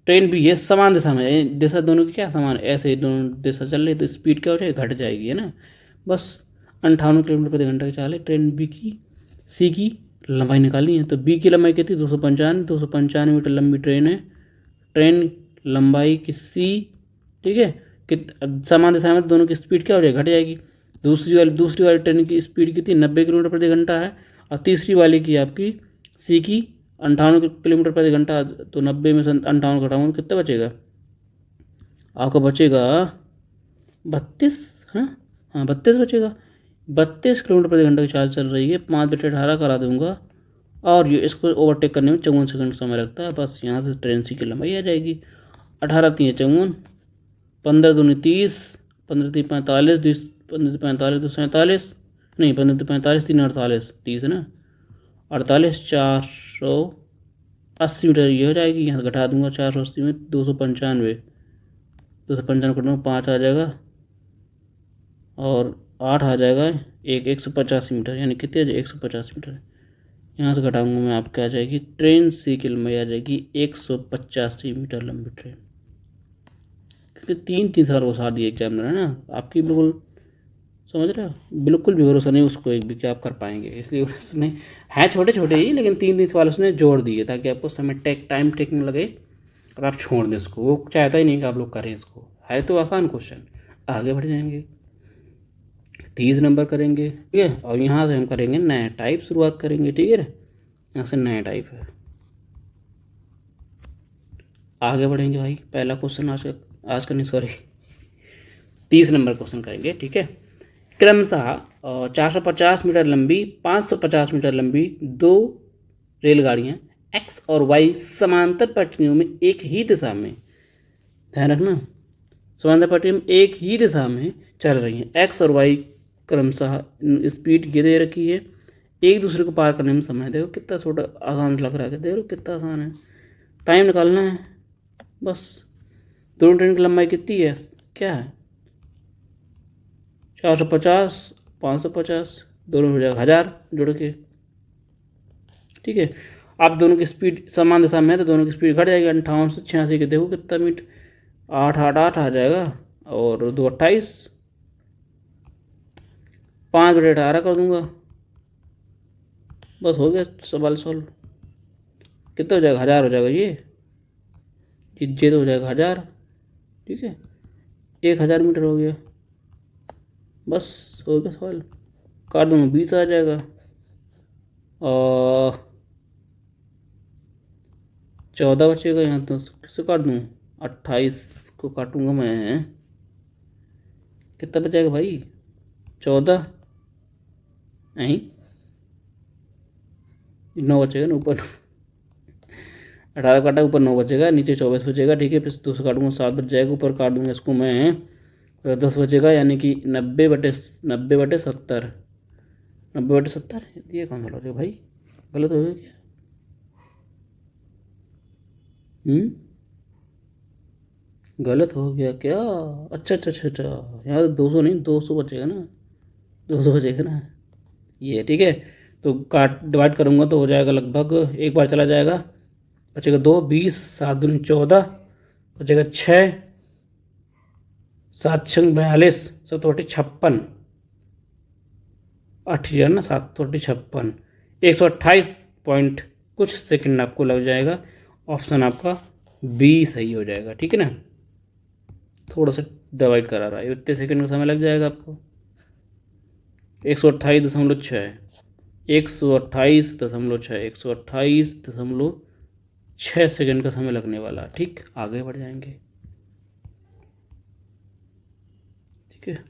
ट्रेन भी ये समान दिशा में, दिशा दोनों की क्या समान, ऐसे दोनों दिशा चल रही तो स्पीड क्या हो जाएगी, घट जाएगी, है ना। बस 58 किलोमीटर प्रति घंटा की चाल है, ट्रेन बी की सी की लंबाई निकालनी है। तो बी की लंबाई कितनी, 295 मीटर लंबी ट्रेन है, ट्रेन लंबाई की सी, ठीक है। समान दिशा में दोनों की स्पीड क्या हो जाएगी, घट जाएगी। दूसरी वाली ट्रेन की स्पीड कितनी, 90 किलोमीटर प्रति घंटा है, और तीसरी वाली की आपकी सी की 58 किलोमीटर प्रति घंटा। तो 90 में से 58 घटाऊंगा कितना बचेगा, आपका बचेगा 32, है ना, हाँ 32 बचेगा। 32 किलोमीटर प्रति घंटा की चाल चल रही है, 5/18 करा दूंगा, और ये इसको ओवरटेक करने में 54 सेकंड समय लगता है। बस यहाँ से ट्रेन सी की लंबाई आ जाएगी, 18 3 54, 15 दूनी 30, 15 3 45, 15 45 2 47, नहीं 15 45 3 48, 30 है ना, 48 480 मीटर ये हो जाएगी। यहाँ से घटा दूंगा 480 में 295 करूँगा, 5 आ जाएगा और 8 आ जाएगा, 185 मीटर, यानी कितने आ जाए 185 मीटर। यहाँ से घटाऊंगा मैं, आपके आ जाएगी ट्रेन सी की लंबाई आ जाएगी 185 मीटर लंबी ट्रेन। क्योंकि 3 सवाल को साथ दिए एग्जामिनर, है ना, आपकी बिल्कुल समझ रहे हो, बिल्कुल भी भरोसा नहीं उसको एक भी कि आप कर पाएंगे, इसलिए उसने है छोटे छोटे ही, लेकिन 3 सवाल उसने जोड़ दिए ताकि आपको टाइम टेकिंग लगे और आप छोड़ दें इसको। वो चाहता ही नहीं कि आप लोग करें इसको, है तो आसान क्वेश्चन, आगे बढ़ जाएंगे। 30 नंबर करेंगे, ठीक है। और यहाँ से हम करेंगे नया टाइप, शुरुआत करेंगे, ठीक है। यहाँ से नया टाइप है, आगे बढ़ेंगे भाई। पहला क्वेश्चन आज का नहीं, सॉरी 30 नंबर क्वेश्चन करेंगे, ठीक है। क्रमशः 450 मीटर लंबी, 550 मीटर लंबी 2 रेलगाड़ियाँ एक्स और वाई समांतर पटरियों में एक ही दिशा में, ध्यान रखना, समांतर पटरियों में एक ही दिशा में चल रही हैं। एक्स और वाई क्रमशः स्पीड ये दे रखी है, एक दूसरे को पार करने में समय, देखो कितना छोटा आसान लग रहा है, देखो कितना आसान है, टाइम निकालना है बस। दोनों ट्रेन की लंबाई कितनी है, क्या है 450 550, दोनों हो जाएगा 1000 जोड़ के, ठीक है। आप दोनों की स्पीड समान दिशा में है तो दोनों की स्पीड घट जाएगी, 58 से 86 के देखो कितना मीटर, 8 आ जाएगा, और 2 28, 5/18 कर दूंगा, बस हो गया सवाल सॉल्व। कितना हो जाएगा, 1000 हो जाएगा, ये तो हो जाएगा 1000, ठीक है, 1000 मीटर हो गया, बस हो गया सवाल। काट दूंगा 20 आ जाएगा, और 14 बचेगा, यहाँ तो किससे काट दूँ, 28 को काटूंगा मैं, कितना बचेगा भाई 14, नहीं 9 बचेगा ना, ऊपर 18 काटा, ऊपर 9 बचेगा, नीचे 24 बचेगा, ठीक है। फिर 2 से काटूंगा 7 बच जाएगा, ऊपर काट दूंगा इसको मैं, तो 10 बचेगा, यानी कि 90/70, 90/70, ये कौन सा हो भाई, गलत हो गया क्या, गलत हो गया क्या, अच्छा अच्छा अच्छा अच्छा, यहाँ तो 200 नहीं 200 बचेगा ना, 200 बचेगा ना, ये ठीक है। तो काट डिवाइड करूँगा तो हो जाएगा लगभग, एक बार चला जाएगा, बचेगा 2, 20, 7 दूनी 14, बचेगा 6, सात छंग 42, 7×56, 8 ना, 7×56, 128 पॉइंट कुछ सेकंड आपको लग जाएगा। ऑप्शन आपका बी सही हो जाएगा, ठीक है ना। थोड़ा सा डिवाइड करा रहा है, इतने सेकंड का समय लग जाएगा आपको। 128.6, 128.6, 128.6 सेकंड का समय लगने वाला। ठीक, आगे बढ़ जाएंगे। ठीक है,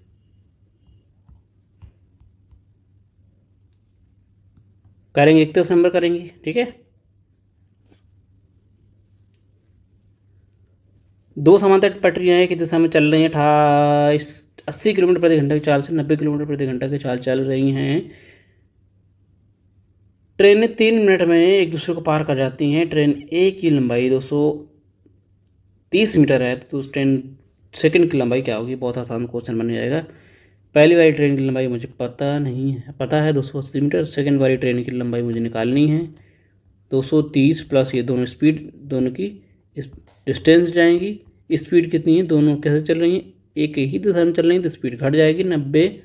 करेंगे 31 नंबर करेंगे। ठीक है, दो समांतर पटरियां एक दिशा में चल रही हैं 80 किलोमीटर प्रति घंटा की चाल से 90 किलोमीटर प्रति घंटा की चाल चल रही हैं। ट्रेनें 3 मिनट में एक दूसरे को पार कर जाती हैं। ट्रेन ए की लंबाई 230 मीटर है, तो उस ट्रेन सेकंड की लंबाई क्या होगी? बहुत आसान क्वेश्चन बन जाएगा। पहली वाली ट्रेन की लंबाई मुझे पता नहीं है, पता है 280 मीटर। सेकंड वाली ट्रेन की लंबाई मुझे निकालनी है 230 प्लस ये दोनों स्पीड, दोनों की डिस्टेंस जाएंगी। स्पीड कितनी है? दोनों कैसे चल रही हैं? एक ही दिशा में चल रही है तो स्पीड घट जाएगी। 90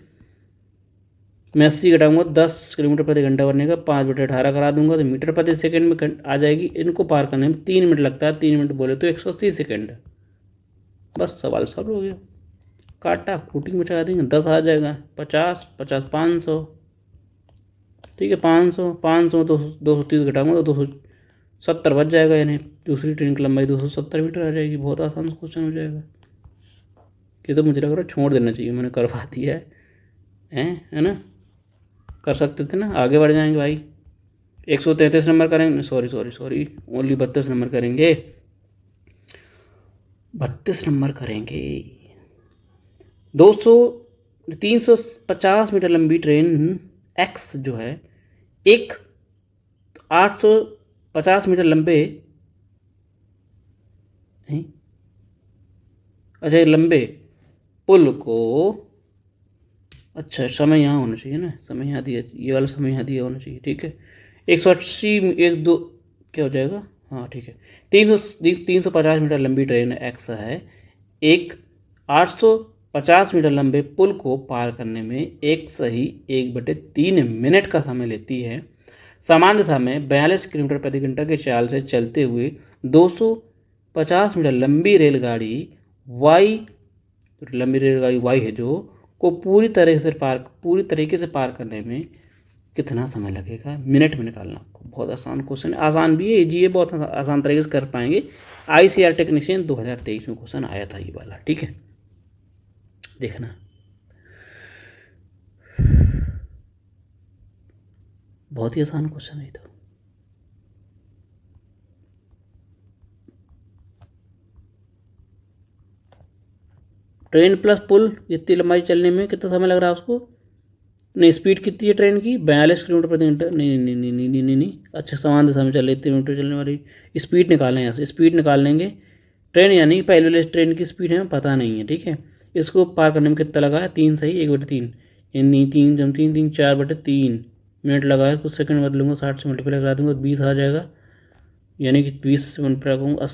में 80 घटाऊंगा 10 किलोमीटर प्रति घंटा करने का 5/18 करा दूंगा तो मीटर प्रति सेकंड में आ जाएगी। इनको पार करने में 3 मिनट लगता है, 3 मिनट बोले तो 180 सेकंड। बस सवाल सॉल्व हो गया। काटा खूटी मचा देंगे, 10 आ जाएगा। 50 50 500, ठीक है। 500 500 तो 230 घटाऊंगा तो 270 बच जाएगा, यानी दूसरी ट्रेन की लंबाई 270 मीटर आ जाएगी। बहुत आसान क्वेश्चन हो जाएगा। ये तो मुझे लग रहा है छोड़ देना चाहिए, मैंने करवा दिया है ना। कर सकते थे ना। आगे बढ़ जाएंगे भाई। 133 नंबर करेंगे, सॉरी ओनली 32 नंबर करेंगे। 32 नंबर करेंगे। 350 मीटर लंबी ट्रेन एक्स जो है एक 850 मीटर लंबे, अच्छा लंबे पुल को, अच्छा समय यहाँ होना चाहिए ना, समय यहाँ दिया, ये वाला समय यहाँ दिया होना चाहिए। ठीक है, 180 एक दो क्या हो जाएगा? हाँ ठीक है। 350 मीटर लंबी ट्रेन एक्स है, एक 850 मीटर लंबे पुल को पार करने में एक सही 1/3 मिनट का समय लेती है। समान दिशा में 42 किलोमीटर प्रति घंटा की चाल से चलते हुए 250 मीटर लंबी रेलगाड़ी वाई है जो को पूरी तरीके से पार करने में कितना समय लगेगा? मिनट में निकालना आपको। बहुत आसान क्वेश्चन है, आसान भी है, इजी है, बहुत आसान तरीके से कर पाएंगे। ICAR टेक्नीशियन 2023 में क्वेश्चन आया था ये वाला। ठीक है, देखना बहुत ही आसान क्वेश्चन है। तो ट्रेन प्लस पुल इतनी लंबाई चलने में कितना समय लग रहा है उसको? नहीं, स्पीड कितनी है ट्रेन की? 42 किलोमीटर प्रति घंटा। नहीं। अच्छा, समान दिशा में चल रही 3 मीटर चलने वाली स्पीड निकालें। यहाँ से स्पीड निकाल लेंगे। ट्रेन यानी पहले वाले ट्रेन की स्पीड है पता नहीं है। ठीक है, इसको पार करने में कितना लगा है? 3 सही 1/3 यानी 3 4/3 मिनट लगा है। कुछ सेकंड बदलूंगा, 60 से मल्टीप्लाई करा दूंगा 20 आ जाएगा, यानी कि 20 से मल्टीप्लाई करूँगा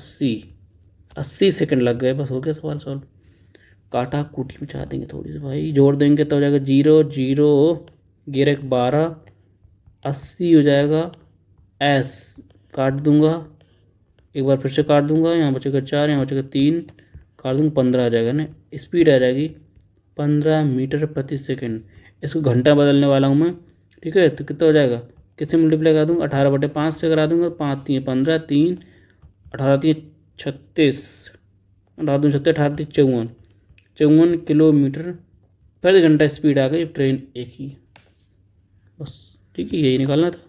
80 सेकंड लग गए। बस हो गया सवाल सॉल्व। काटा कूटी में चाह देंगे थोड़ी सी भाई, जोड़ देंगे तो हो जाएगा 0 0 11 12 80 हो जाएगा। एस काट दूंगा, एक बार फिर से काट दूंगा, यहाँ बचेगा 4, यहाँ बचेगा 3, काट दूंगा 15 आ जाएगा ना। स्पीड आ जाएगी 15 मीटर प्रति सेकंड। इसको घंटा बदलने वाला हूँ मैं। ठीक है, तो कितना हो जाएगा? किससे मल्टीप्लाई करा दूँगा? 18/5 से करा दूँगा। 5 3 15, 3 18 3 36, 18 2 36, 18 3 54 किलोमीटर प्रति घंटा स्पीड आ गई ट्रेन एक ही। बस ठीक है, यही निकालना था।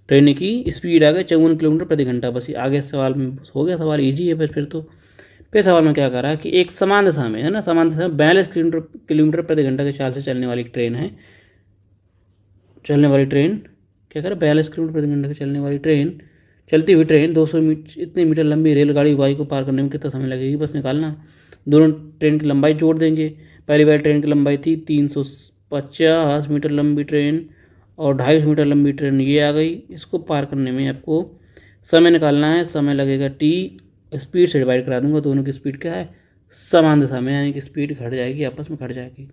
ट्रेन की स्पीड आ गई 54 किलोमीटर प्रति घंटा। बस ये आगे सवाल में हो गया। सवाल इजी है। फिर तो फिर सवाल में क्या करा कि एक समान दिशा में है ना, समान दिशा में 42 किलोमीटर प्रति घंटा की चाल से चलने वाली ट्रेन है। क्या करा? 42 किलोमीटर प्रति घंटा की चलती हुई ट्रेन 200 मीटर इतनी मीटर लंबी रेलगाड़ी वाई को पार करने में कितना समय लगेगी? बस निकालना। दोनों ट्रेन की लंबाई जोड़ देंगे। पहली बार ट्रेन की लंबाई थी 350 मीटर लंबी ट्रेन और 250 मीटर लंबी ट्रेन ये आ गई। इसको पार करने में आपको समय निकालना है। समय लगेगा T, स्पीड से डिवाइड करा दूंगा। दोनों की स्पीड क्या है? समान दिशा में, यानी कि स्पीड घट जाएगी, आपस में घट जाएगी।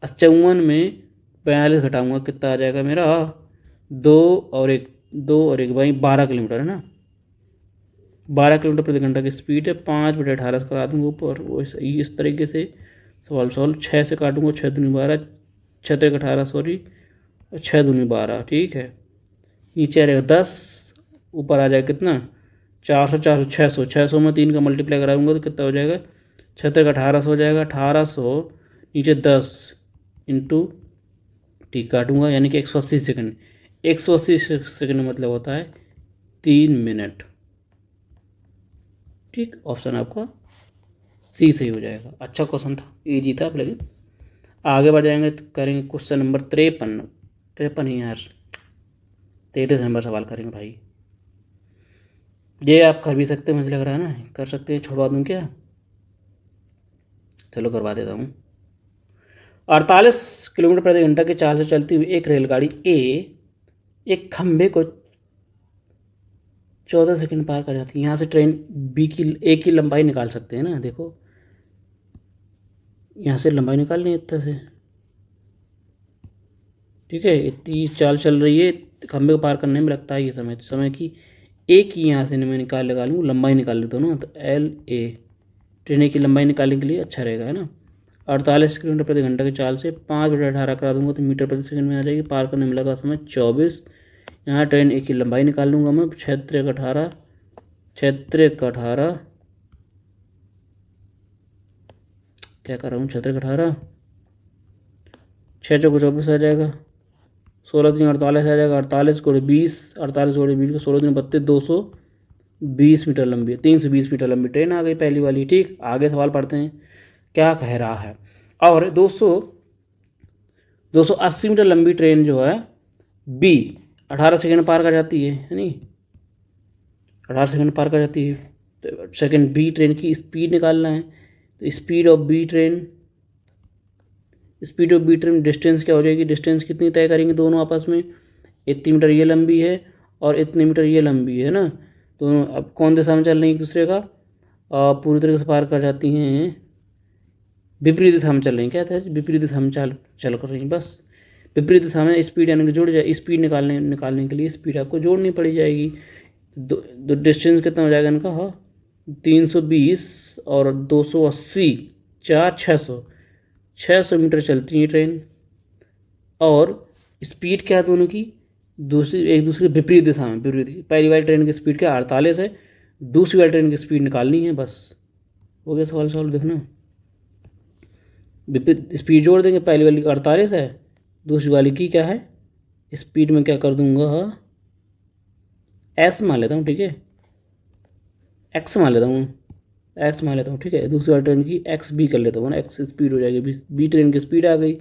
54 में 42 घटाऊँगा, कितना आ जाएगा मेरा, 2 और 1 वही 12 किलोमीटर है ना। 12 किलोमीटर प्रति घंटा की स्पीड है। 5/18 से करा दूँगा ऊपर। वो इस तरीके से सवाल सॉल्व। 6 से काटूँगा, 6 दूनी 12, 6 तो 18 सॉरी, 6 दूनी 12, ठीक है। नीचे आ जाएगा 10, ऊपर आ जाएगा कितना, 400, 400, 600, 600 में 3 का मल्टीप्लाई कराऊंगा तो कितना हो जाएगा, 6 तक 1800 हो जाएगा। 1800 नीचे 10 इंटू टी काटूंगा, यानी कि 180 सेकंड। 180 सेकंड मतलब होता है 3 मिनट। ठीक, ऑप्शन आपका सी सही हो जाएगा। अच्छा क्वेश्चन था, ईजी था, लेकिन आगे बढ़ जाएंगे तो करेंगे क्वेश्चन नंबर 53। 53 ही यार, 33 नंबर सवाल करेंगे भाई। ये आप कर भी सकते हैं, मुझे लग रहा है ना, कर सकते हैं। छुड़वा दूँ क्या, चलो करवा देता हूँ। 48 किलोमीटर प्रति घंटा की चाल से चलती हुई एक रेलगाड़ी ए एक खंभे को 14 सेकंड पार कर जाती है। यहाँ से ट्रेन बी की ए की लंबाई निकाल सकते हैं ना, देखो यहाँ से लंबाई निकालनी है इतना से, ठीक है। इतनी चाल चल रही है, खंभे को पार करने में लगता है ये समय, समय की एक ही यहाँ से मैं लगा लूँ, लंबाई निकाल लेता हूँ ना, तो LA ट्रेन की लंबाई निकालने के लिए अच्छा रहेगा, है ना। 48 किलोमीटर प्रति घंटा की चाल से 5/18 करा दूंगा तो मीटर प्रति सेकंड में आ जाएगी। पार करने में लगा समय 24। यहाँ ट्रेन एक की लंबाई निकाल लूँगा मैं, 6×18, 6×18 क्या कर रहा हूँ, 6×18, 6×4 = 24 आ जाएगा। 16×3 = 48 आ जाएगा। 48×20, 48×20 का 16×32, 220 मीटर लंबी है। 320 मीटर लंबी ट्रेन आ गई पहली वाली। ठीक, आगे सवाल पढ़ते हैं क्या कह रहा है। और 280 मीटर लंबी ट्रेन जो है बी 18 सेकंड पार कर जाती है नहीं, 18 सेकंड पार कर जाती है। तो सेकंड बी ट्रेन की स्पीड निकालना है, तो speed of B train, distance क्या हो जाएगी, डिस्टेंस कितनी तय करेंगे दोनों आपस में, इतनी मीटर ये लंबी है और इतने मीटर ये लंबी है ना। दोनों अब कौन दिशा में चल रही है एक दूसरे का, पूरी तरीके से पार कर जाती हैं, विपरीत दिशा में चल रही हैं, क्या था, विपरीत दिशा में चल कर रही हैं। बस विपरीत दिशा में स्पीड यानी कि जुड़ जाए, स्पीड निकालने के लिए स्पीड आपको जोड़नी पड़ी जाएगी। दो डिस्टेंस कितना हो जाएगा इनका, हाँ 320 और 280, 4 600 मीटर चलती है ट्रेन। और स्पीड क्या है दोनों की, एक दूसरे विपरीत दिशा में, पहली वाली ट्रेन की स्पीड क्या 48 है, दूसरी वाली ट्रेन की स्पीड निकालनी है, बस हो गया सवाल सॉल्व। देखना विपरीत स्पीड जोड़ देंगे, पहली वाली का 48 है, दूसरी वाली की क्या है, स्पीड में क्या कर दूंगा, S मान लेता हूँ, ठीक है, X मान लेता हूँ, X मान लेता हूँ, ठीक है। दूसरी वाली ट्रेन की XB कर लेता हूँ ना, X स्पीड हो जाएगी, बी ट्रेन की स्पीड आ गई।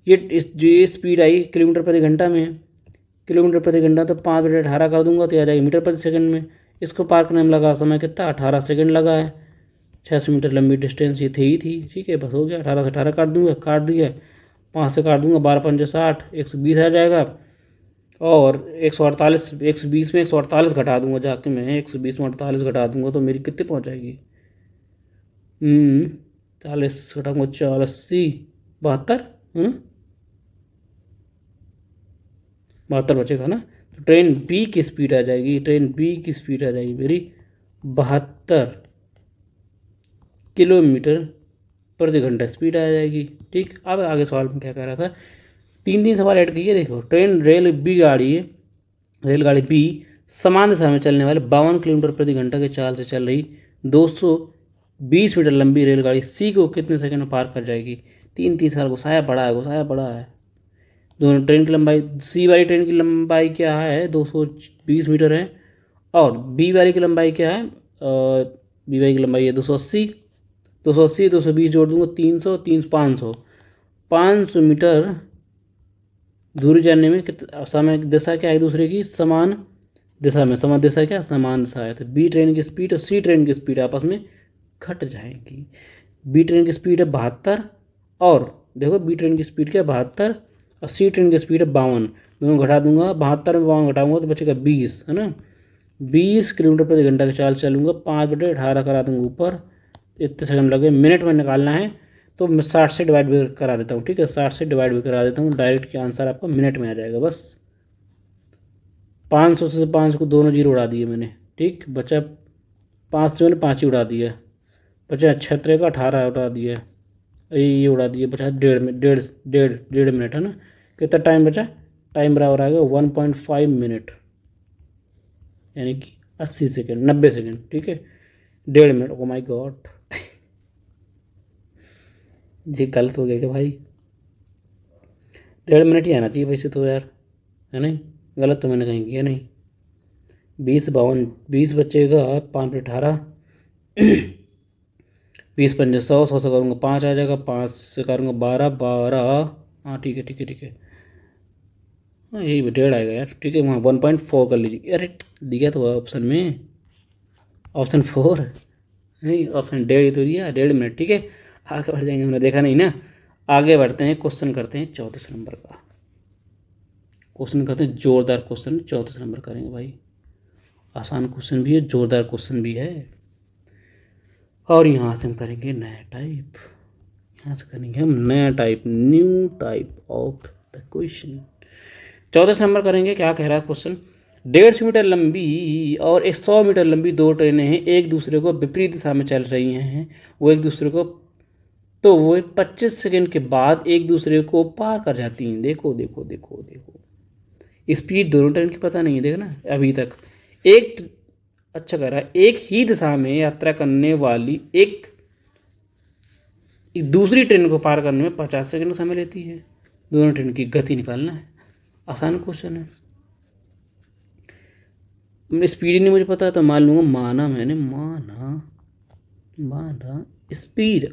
ये स्पीड आई किलोमीटर प्रति घंटा में, किलोमीटर प्रति घंटा तो 5/18 कर दूंगा तो आ जाएगी मीटर प्रति सेकंड में। इसको पार करने में लगा समय कितना, 18 सेकंड लगा है। 600 मीटर लंबी डिस्टेंस ये थी, ठीक है, बस हो गया। 18 से 18 काट दूंगा, काट दिया, 5 से काट दूंगा, 12×5 = 60, 120 आ जाएगा। और 148, 120 में 148 घटा दूंगा जाके मैं, 120 में 48 घटा दूंगा तो मेरी कितने पहुँच जाएगी, 40 घटाऊँगा, 40, 72, 72 बचेगा ना। तो ट्रेन बी की स्पीड आ जाएगी, मेरी 72 किलोमीटर प्रति घंटा स्पीड आ जाएगी। ठीक, अब आगे सवाल में क्या कह रहा था, 3 सवाल ऐड किए। देखो, रेलगाड़ी बी समान दिशा में चलने वाले 52 किलोमीटर प्रति घंटा की चाल से चल रही 220 मीटर लंबी रेलगाड़ी सी को कितने सेकंड में पार कर जाएगी। 3 साल गुस्साया बड़ा है। दोनों ट्रेन की लंबाई, सी वाली ट्रेन की लंबाई क्या है, 220 मीटर है, और बी वाली की लंबाई क्या है, बी वाली की लंबाई है 280, 220 जोड़ दूंगा, 300, 500 मीटर दूरी जानने में कितना समय, दिशा क्या है दूसरे की, समान दिशा क्या, समान दिशा है। तो बी ट्रेन की स्पीड और सी ट्रेन की स्पीड आपस में घट जाएगी। बी ट्रेन की स्पीड है 72, और देखो बी ट्रेन की स्पीड क्या है 72 और सी ट्रेन की स्पीड है 52, दोनों घटा दूंगा, 72 में 52 घटाऊंगा तो बचेगा 20, है ना। 20 किलोमीटर प्रति घंटा की चाल चलूँगा, 5/18 करा दूंगा ऊपर, इतने सेकंड लगे, मिनट में निकालना है तो मैं 60 से डिवाइड भी करा देता हूँ, ठीक है, 60 से डिवाइड भी करा देता हूँ, डायरेक्ट के आंसर आपको मिनट में आ जाएगा बस। 500 से 5 को दोनों जीरो उड़ा दिए मैंने, ठीक, बचा 5 से मैंने 5 ही उड़ा दिया, बचा 6 का 18 उड़ा दिया, ये उड़ा दिए, बचा डेढ़ में डेढ़ डेढ़ डेढ़ मिनट है ना। कितना टाइम बचा, टाइम बराबर आ गया 1.5 मिनट, यानी कि 80 सेकेंड, 90 सेकेंड, ठीक है, डेढ़ मिनट। ओ माय गॉड, ये गलत हो गया क्या भाई, 1.5 मिनट ही आना चाहिए वैसे तो यार, है नहीं, गलत तो मैंने कहीं किया नहीं। 20 52 20 बचेगा, 5 पे 18, 20 पंजे 100, 100 से करूँगा 5 आ जाएगा, 5 से करूँगा 12, 12, हाँ ठीक है ठीक है ठीक है, हाँ यही डेढ़ आएगा यार, ठीक है, वहाँ 1.4 कर लीजिए। अरे दिया तो ऑप्शन में, ऑप्शन 4 नहीं, ऑप्शन डेढ़ ही तो दिया, 1.5 मिनट, ठीक है। आगे बढ़ जाएंगे, हमने देखा नहीं ना, आगे बढ़ते हैं, क्वेश्चन करते हैं 34 नंबर का, क्वेश्चन करते हैं जोरदार क्वेश्चन, 34 नंबर करेंगे भाई, आसान क्वेश्चन भी है, जोरदार क्वेश्चन भी है। और यहाँ से हम करेंगे नया टाइप, यहाँ से करेंगे हम नया type, new type of the question. 34 number करेंगे, क्या कह रहा है क्वेश्चन, 150 मीटर लंबी और 100 मीटर लंबी दो ट्रेनें हैं, एक दूसरे को विपरीत दिशा में चल रही हैं, वो एक दूसरे को, तो वो 25 सेकंड के बाद एक दूसरे को पार कर जाती हैं। देखो देखो देखो देखो, स्पीड दोनों ट्रेन की पता नहीं है, देखना अभी तक एक, अच्छा कह रहा है, एक ही दिशा में यात्रा करने वाली एक दूसरी ट्रेन को पार करने में 50 सेकंड का समय लेती है, दोनों ट्रेन की गति निकालना है, आसान क्वेश्चन है। स्पीड ही नहीं मुझे पता तो मान लूँगा, माना मैंने, माना स्पीड,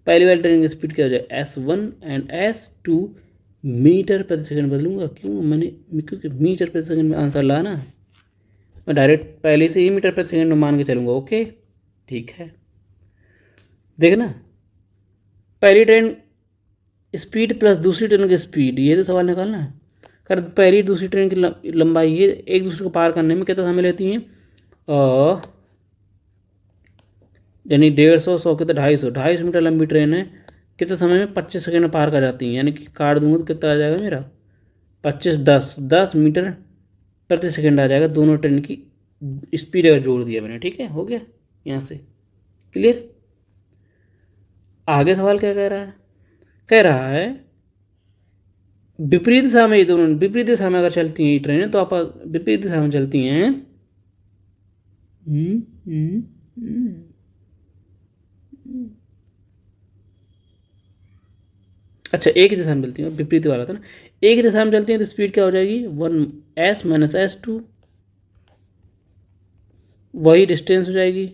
पहली वाली ट्रेन की स्पीड क्या हो जाए, S1 एंड S2 मीटर प्रति सेकंड बदलूंगा, क्यों मैंने, क्योंकि मीटर प्रति सेकंड में आंसर लाना है, मैं डायरेक्ट पहले से ही मीटर प्रति सेकंड में मान के चलूँगा, ओके ठीक है। देखना, पहली ट्रेन स्पीड प्लस दूसरी ट्रेन की स्पीड, ये तो सवाल निकालना है। कर पहली दूसरी ट्रेन की लंबाई, ये एक दूसरे को पार करने में कितना समय लेती हैं, यानी 150, 100 कितना, 250 मीटर लंबी ट्रेन है, कितने समय में 25 सेकंड में पार कर जाती हैं, यानी कि काट दूंगा तो कितना आ जाएगा मेरा, 25 10 मीटर प्रति सेकंड आ जाएगा, दोनों ट्रेन की स्पीड अगर जोड़ दिया मैंने, ठीक है, हो गया यहाँ से क्लियर। आगे सवाल क्या कह रहा है, कह रहा है विपरीत दिशा में, ये दोनों विपरीत दिशा में अगर चलती हैं ये ट्रेनें, तो आप विपरीत दिशा में चलती हैं, अच्छा एक ही दिशा में चलती हैं, विपरीत वाला था ना, एक ही दिशा में चलती हैं तो स्पीड क्या हो जाएगी, 1s माइनस S2, वही डिस्टेंस हो जाएगी,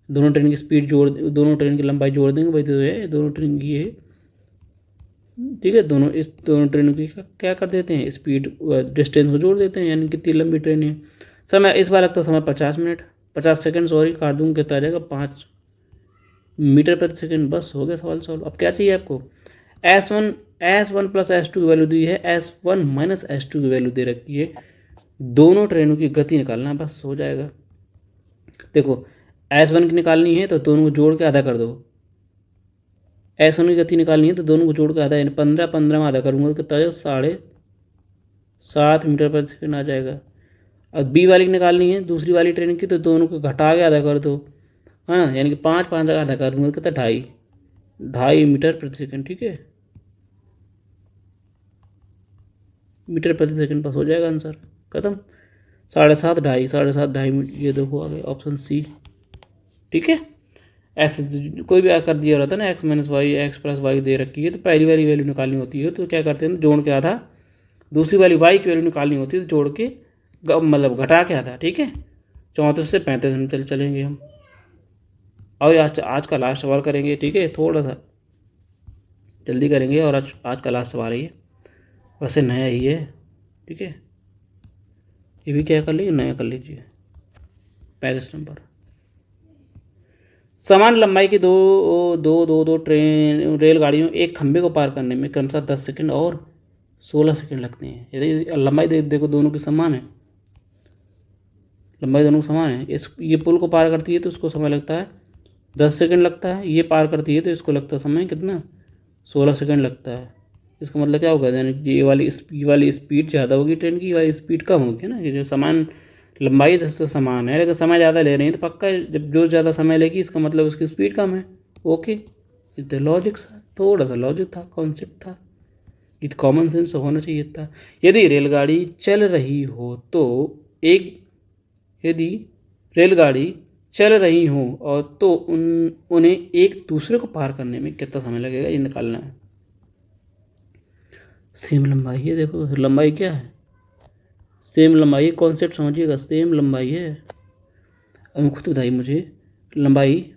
दोनों ट्रेन की स्पीड जोड़, दोनों ट्रेन की लंबाई जोड़ देंगे, वही तो है, दोनों ट्रेन की है, ठीक है, दोनों ट्रेनों की क्या कर देते हैं, स्पीड डिस्टेंस को जोड़ देते हैं, यानी कितनी लंबी ट्रेन है। समय इस बार लगता है समय 50 मिनट, 50 सेकंड, सॉरी काट दूँगा, कितना आ जाएगा 5 मीटर प्रति सेकंड, बस हो गया सवाल सॉल्व। अब क्या चाहिए आपको, S1 प्लस S2 की वैल्यू दी है, S1 माइनस S2 की वैल्यू दे रखी है, दोनों ट्रेनों की गति निकालना, बस हो जाएगा। देखो S1 की निकालनी है तो दोनों को जोड़ के आधा कर दो, S1 की गति निकालनी है तो दोनों को जोड़ के आधा, यानी 15 15 में आधा करूँगा तो कितना आ जाएगा, 7.5 मीटर प्रति सेकंड आ जाएगा। अब B वाली की निकालनी है, दूसरी वाली ट्रेन की, तो दोनों को घटा के आधा कर दो, है ना, यानी कि 5 5 का आधा करूँगा तो कितना, 2.5 मीटर प्रति सेकंड, ठीक है, मीटर प्रति सेकंड, बस हो जाएगा आंसर खत्म। 7.5 2.5 ये देखो आ गए ऑप्शन सी, ठीक है। ऐसे कोई भी कर दिया रहता है ना, X minus Y, X plus Y दे रखी है, तो पहली वाली वैल्यू निकालनी होती है तो क्या करते हैं, जोड़ के आधा, दूसरी वाली वाई की वैल्यू निकालनी होती है तो जोड़ के मतलब घटा के आधा, ठीक है। 34 से 35 में चलेंगे हम। और आज का लास्ट सवाल करेंगे, ठीक है, थोड़ा सा जल्दी करेंगे, और आज का लास्ट सवाल है, वैसे नया ही है, ठीक है, ये भी क्या कर लीजिए, नया कर लीजिए। 35 नंबर, समान लंबाई की दो ट्रेन रेलगाड़ियों एक खंभे को पार करने में क्रमशः 10 सेकंड और 16 सेकंड लगते हैं। यदि लंबाई देखो दोनों की समान है, लंबाई दोनों की समान है, इस ये पुल को पार करती है तो उसको समय लगता है 10 सेकंड लगता है, ये पार करती है तो इसको लगता है समय कितना, 16 सेकंड लगता है। इसका मतलब क्या होगा, यानी ये वाली स्पीड ज़्यादा होगी ट्रेन की, ये वाली स्पीड कम होगी ना। ये जो समान लंबाई से समान है, लेकिन समय ज़्यादा ले रही है तो पक्का जब जो ज़्यादा समय लेगी इसका मतलब उसकी स्पीड कम है। ओके, इतना लॉजिक था, थोड़ा सा लॉजिक था, कॉन्सेप्ट था, ये कॉमन सेंस होना चाहिए था। यदि रेलगाड़ी चल रही हो तो एक यदि रेलगाड़ी चल रही हो और तो उन्हें एक दूसरे को पार करने में कितना समय लगेगा, ये निकालना है। सेम लंबाई है, देखो लंबाई क्या है, सेम लंबाई, कॉन्सेप्ट समझिएगा, सेम लंबाई है। अब खुद बताइए मुझे, लंबाई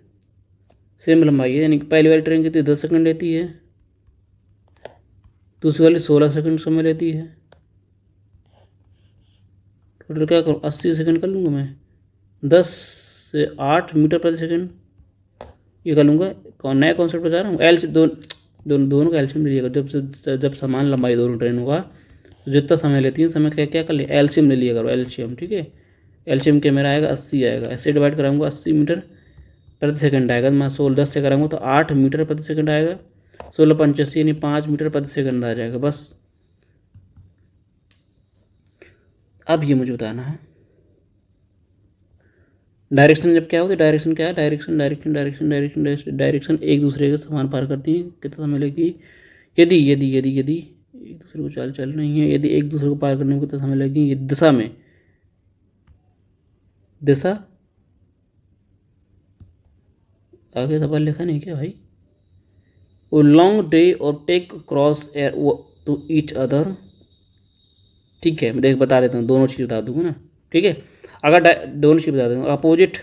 सेम लंबाई है, यानी कि पहली वाली ट्रेन कितनी 10 सेकंड लेती है, दूसरी वाली 16 सेकंड समय लेती है। टोटल क्या करूँ, 80 सेकंड कर लूँगा मैं, 10 से 8 मीटर प्रति सेकंड ये कर लूँगा। कौन नया कॉन्सेप्ट बता रहा हूँ, दोनों का एलसीएम लीजिएगा। जब समान लंबाई दोनों ट्रेनों का, तो जितना समय लेती है समय क्या कर लिया, एलसीएम ले लिया करो, एलसीएम, ठीक है। एलसीएम क्या मेरा आएगा 80 आएगा, ऐसे डिवाइड कराऊंगा 80 मीटर प्रति सेकंड आएगा। मैं 10 से कराऊंगा तो 8 मीटर प्रति सेकंड आएगा, 16×85 यानी 5 मीटर प्रति सेकंड आ जाएगा बस। अब ये मुझे बताना है डायरेक्शन जब क्या होती है, डायरेक्शन क्या है, डायरेक्शन एक दूसरे के समान पार करती है, कितना समय लगेगी। यदि यदि यदि यदि एक दूसरे को चल रही है, यदि एक दूसरे को पार करने में कितना समय लगेगी, ये दिशा में, दिशा आगे सवाल लिखा नहीं क्या भाई, वो लॉन्ग डे और take cross air to each other, ठीक है। मैं देख बता देता हूँ, दोनों चीज़ बता दूंगा ना, ठीक है। अगर दोनों चीज़ बता दूंगा, अपोजिट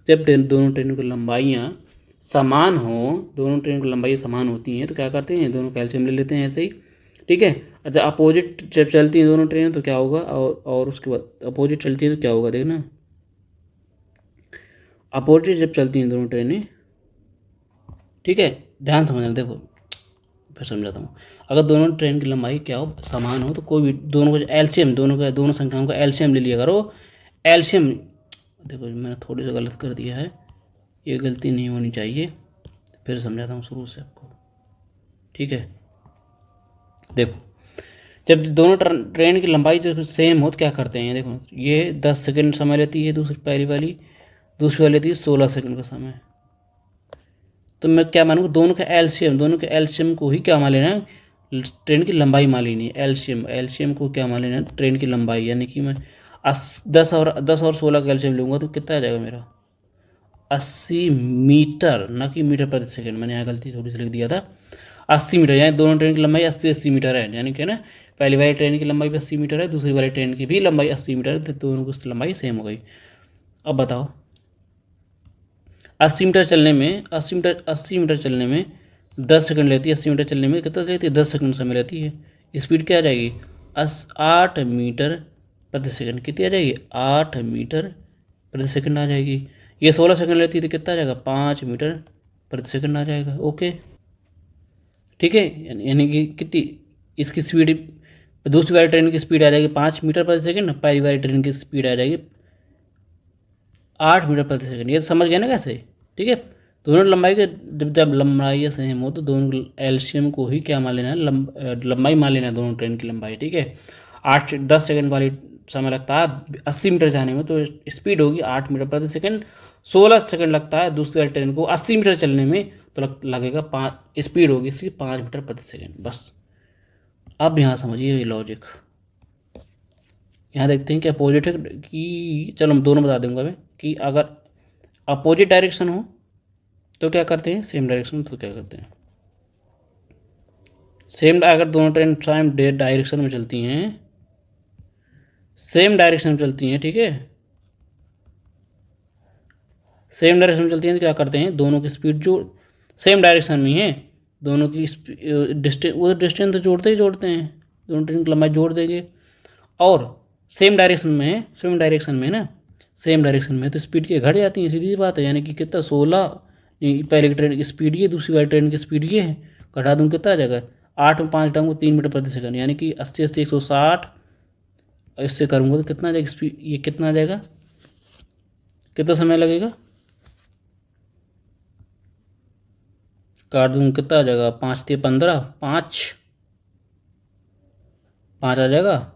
जब दोनों ट्रेनों की लंबाइयाँ समान हो, दोनों ट्रेनों की लंबाई समान होती हैं तो क्या करते हैं, दोनों कैल्शियम ले लेते हैं ऐसे ही, ठीक है। अच्छा, अपोजिट जब चलती हैं दोनों ट्रेनें तो क्या होगा, और उसके बाद अपोजिट चलती है तो क्या होगा, देखना, अपोजिट जब चलती हैं दोनों ट्रेनें, ठीक है, ध्यान समझना, देखो फिर समझाता हूँ। अगर दोनों ट्रेन की लंबाई क्या हो, समान हो, तो कोई भी दोनों का एलसीएम, दोनों संख्याओं का एलसीएम ले लिया करो। एलसीएम देखो मैंने थोड़ी सी गलत कर दिया है, ये गलती नहीं होनी चाहिए, फिर समझाता हूँ शुरू से आपको, ठीक है। देखो जब दोनों ट्रेन की लंबाई जो सेम हो तो क्या करते हैं, देखो ये 10 सेकंड समय लेती है दूसरी पहली वाली, दूसरी वाली लेती है 16 सेकंड का समय। तो मैं क्या मानूंगा, दोनों के एलसीएम को ही क्या मान लेना है, ट्रेन की लंबाई मान लेनी है। एलसीएम को क्या मान लेना है, ट्रेन की लंबाई, यानी कि मैं 10 और 16 का एलसीएम लूँगा तो कितना आ जाएगा मेरा, 80 मीटर, ना कि मीटर प्रति सेकंड, मैंने यहाँ गलती थोड़ी सी लिख दिया था, 80 मीटर, यानी दोनों ट्रेन की लंबाई 80 मीटर है, यानी कि ना पहली वाली ट्रेन की लंबाई भी 80 मीटर है, दूसरी वाली ट्रेन की भी लंबाई 80 मीटर है, तो दोनों की लंबाई सेम हो गई। अब बताओ 80 मीटर चलने में 80 मीटर चलने में 10 सेकंड लेती है, 80 मीटर चलने में कितना लेती है, 10 सेकंड समय लेती है। स्पीड क्या आ जाएगी, 8 मीटर प्रति सेकंड, कितनी आ जाएगी, 8 मीटर प्रति सेकंड आ जाएगी। ये 16 सेकंड लेती है तो कितना आ जाएगा, 5 मीटर प्रति सेकंड आ जाएगा। ओके, ठीक है, यानी कि कितनी इसकी स्पीड, दूसरी वाली ट्रेन की स्पीड आ जाएगी 5 मीटर प्रति सेकंड, पहली वाली ट्रेन की स्पीड आ जाएगी 8 मीटर प्रति सेकंड। ये समझ गए ना कैसे, ठीक है। दोनों लंबाई के जब लंबाई सेम हो तो दोनों एलसीएम को ही क्या मान लेना है, लंबाई मान लेना है दोनों ट्रेन की लंबाई, ठीक है। 10 सेकंड वाली समय लगता है 80 मीटर जाने में, तो स्पीड होगी 8 मीटर प्रति सेकंड। 16 सेकंड लगता है दूसरी वाली ट्रेन को 80 मीटर चलने में, तो लगेगा 5, स्पीड होगी इसकी 5 मीटर प्रति सेकंड बस। अब यहाँ समझिए ये लॉजिक, यहाँ देखते हैं कि अपोजिट है कि, चलो मैं दोनों बता दूंगा मैं, कि अगर अपोजिट डायरेक्शन हो तो क्या करते हैं, सेम डायरेक्शन तो क्या करते हैं, अगर दोनों ट्रेन सेम डायरेक्शन में चलती हैं, सेम डायरेक्शन में चलती हैं, ठीक है, सेम डायरेक्शन में चलती हैं तो क्या करते हैं, दोनों की स्पीड जो सेम डायरेक्शन में है, दोनों की डिस्टेंस तो जोड़ते ही जोड़ते हैं, दोनों ट्रेन की लंबाई जोड़ देंगे। और सेम डायरेक्शन में है, सेम डायरेक्शन में ना, सेम डायरेक्शन में तो स्पीड की घट जाती है, सीधी बात है। यानी कि कितना 16, पहले की ट्रेन की स्पीड ये, दूसरी वाली ट्रेन की स्पीड ये है, घटा दूँ कितना आ जाएगा, 8 में 5 डालूंगा 3 मीटर प्रति सेकंड, यानी कि 80 80 160, इससे करूँगा तो कितना आ जाएगा स्पीड, ये कितना आ जाएगा कितना समय लगेगा? काट दूँ कितना आ जाएगा? 5×3 = 15, 5 5 आ जाएगा।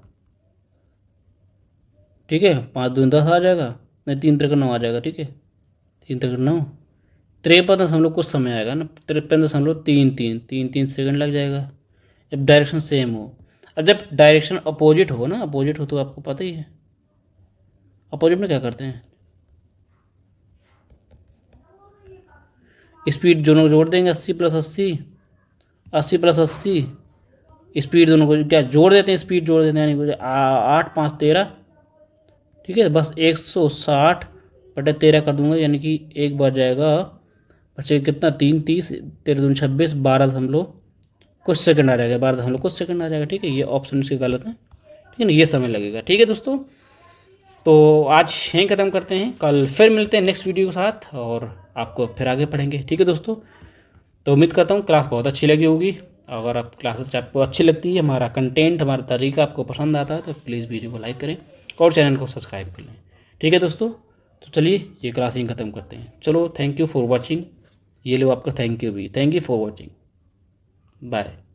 ठीक है, 5×2 = 10 आ जाएगा। नहीं, 3×3 = 9 आ जाएगा। ठीक है, 3×3 = 9, 53., कुछ समय आएगा ना, 53.33 सेकंड लग जाएगा जब डायरेक्शन सेम हो। और जब डायरेक्शन अपोजिट हो ना, अपोजिट हो तो आपको पता ही है अपोजिट में क्या करते हैं, स्पीड दोनों को जोड़ देंगे, 80+80, 80+80, स्पीड दोनों को क्या जोड़ देते हैं, स्पीड जोड़ देते हैं, यानी 8×5 = 13। ठीक है, बस 160/13 कर दूंगा, यानी कि एक बार जाएगा बचे कितना, 3×30, 13×2 = 26, 12 कुछ सेकंड आ जाएगा, 12 कुछ सेकंड आ जाएगा। ठीक है, ये ऑप्शन इसके गलत है। ठीक है ना, ये समय लगेगा। ठीक है दोस्तों, तो आज यहीं ख़त्म करते हैं, कल फिर मिलते हैं नेक्स्ट वीडियो के साथ और आपको फिर आगे पढ़ेंगे। ठीक है दोस्तों, तो उम्मीद करता हूँ क्लास बहुत अच्छी लगी होगी। अगर आप क्लासेस आपको अच्छी लगती है, हमारा कंटेंट, हमारा तरीका आपको पसंद आता है, तो प्लीज़ वीडियो को लाइक करें और चैनल को सब्सक्राइब कर लें। ठीक है दोस्तों, तो चलिए ये क्लास यहीं ख़त्म करते हैं। चलो, थैंक यू फॉर वॉचिंग। ये लो आपका थैंक यू भी, thank you for watching, bye.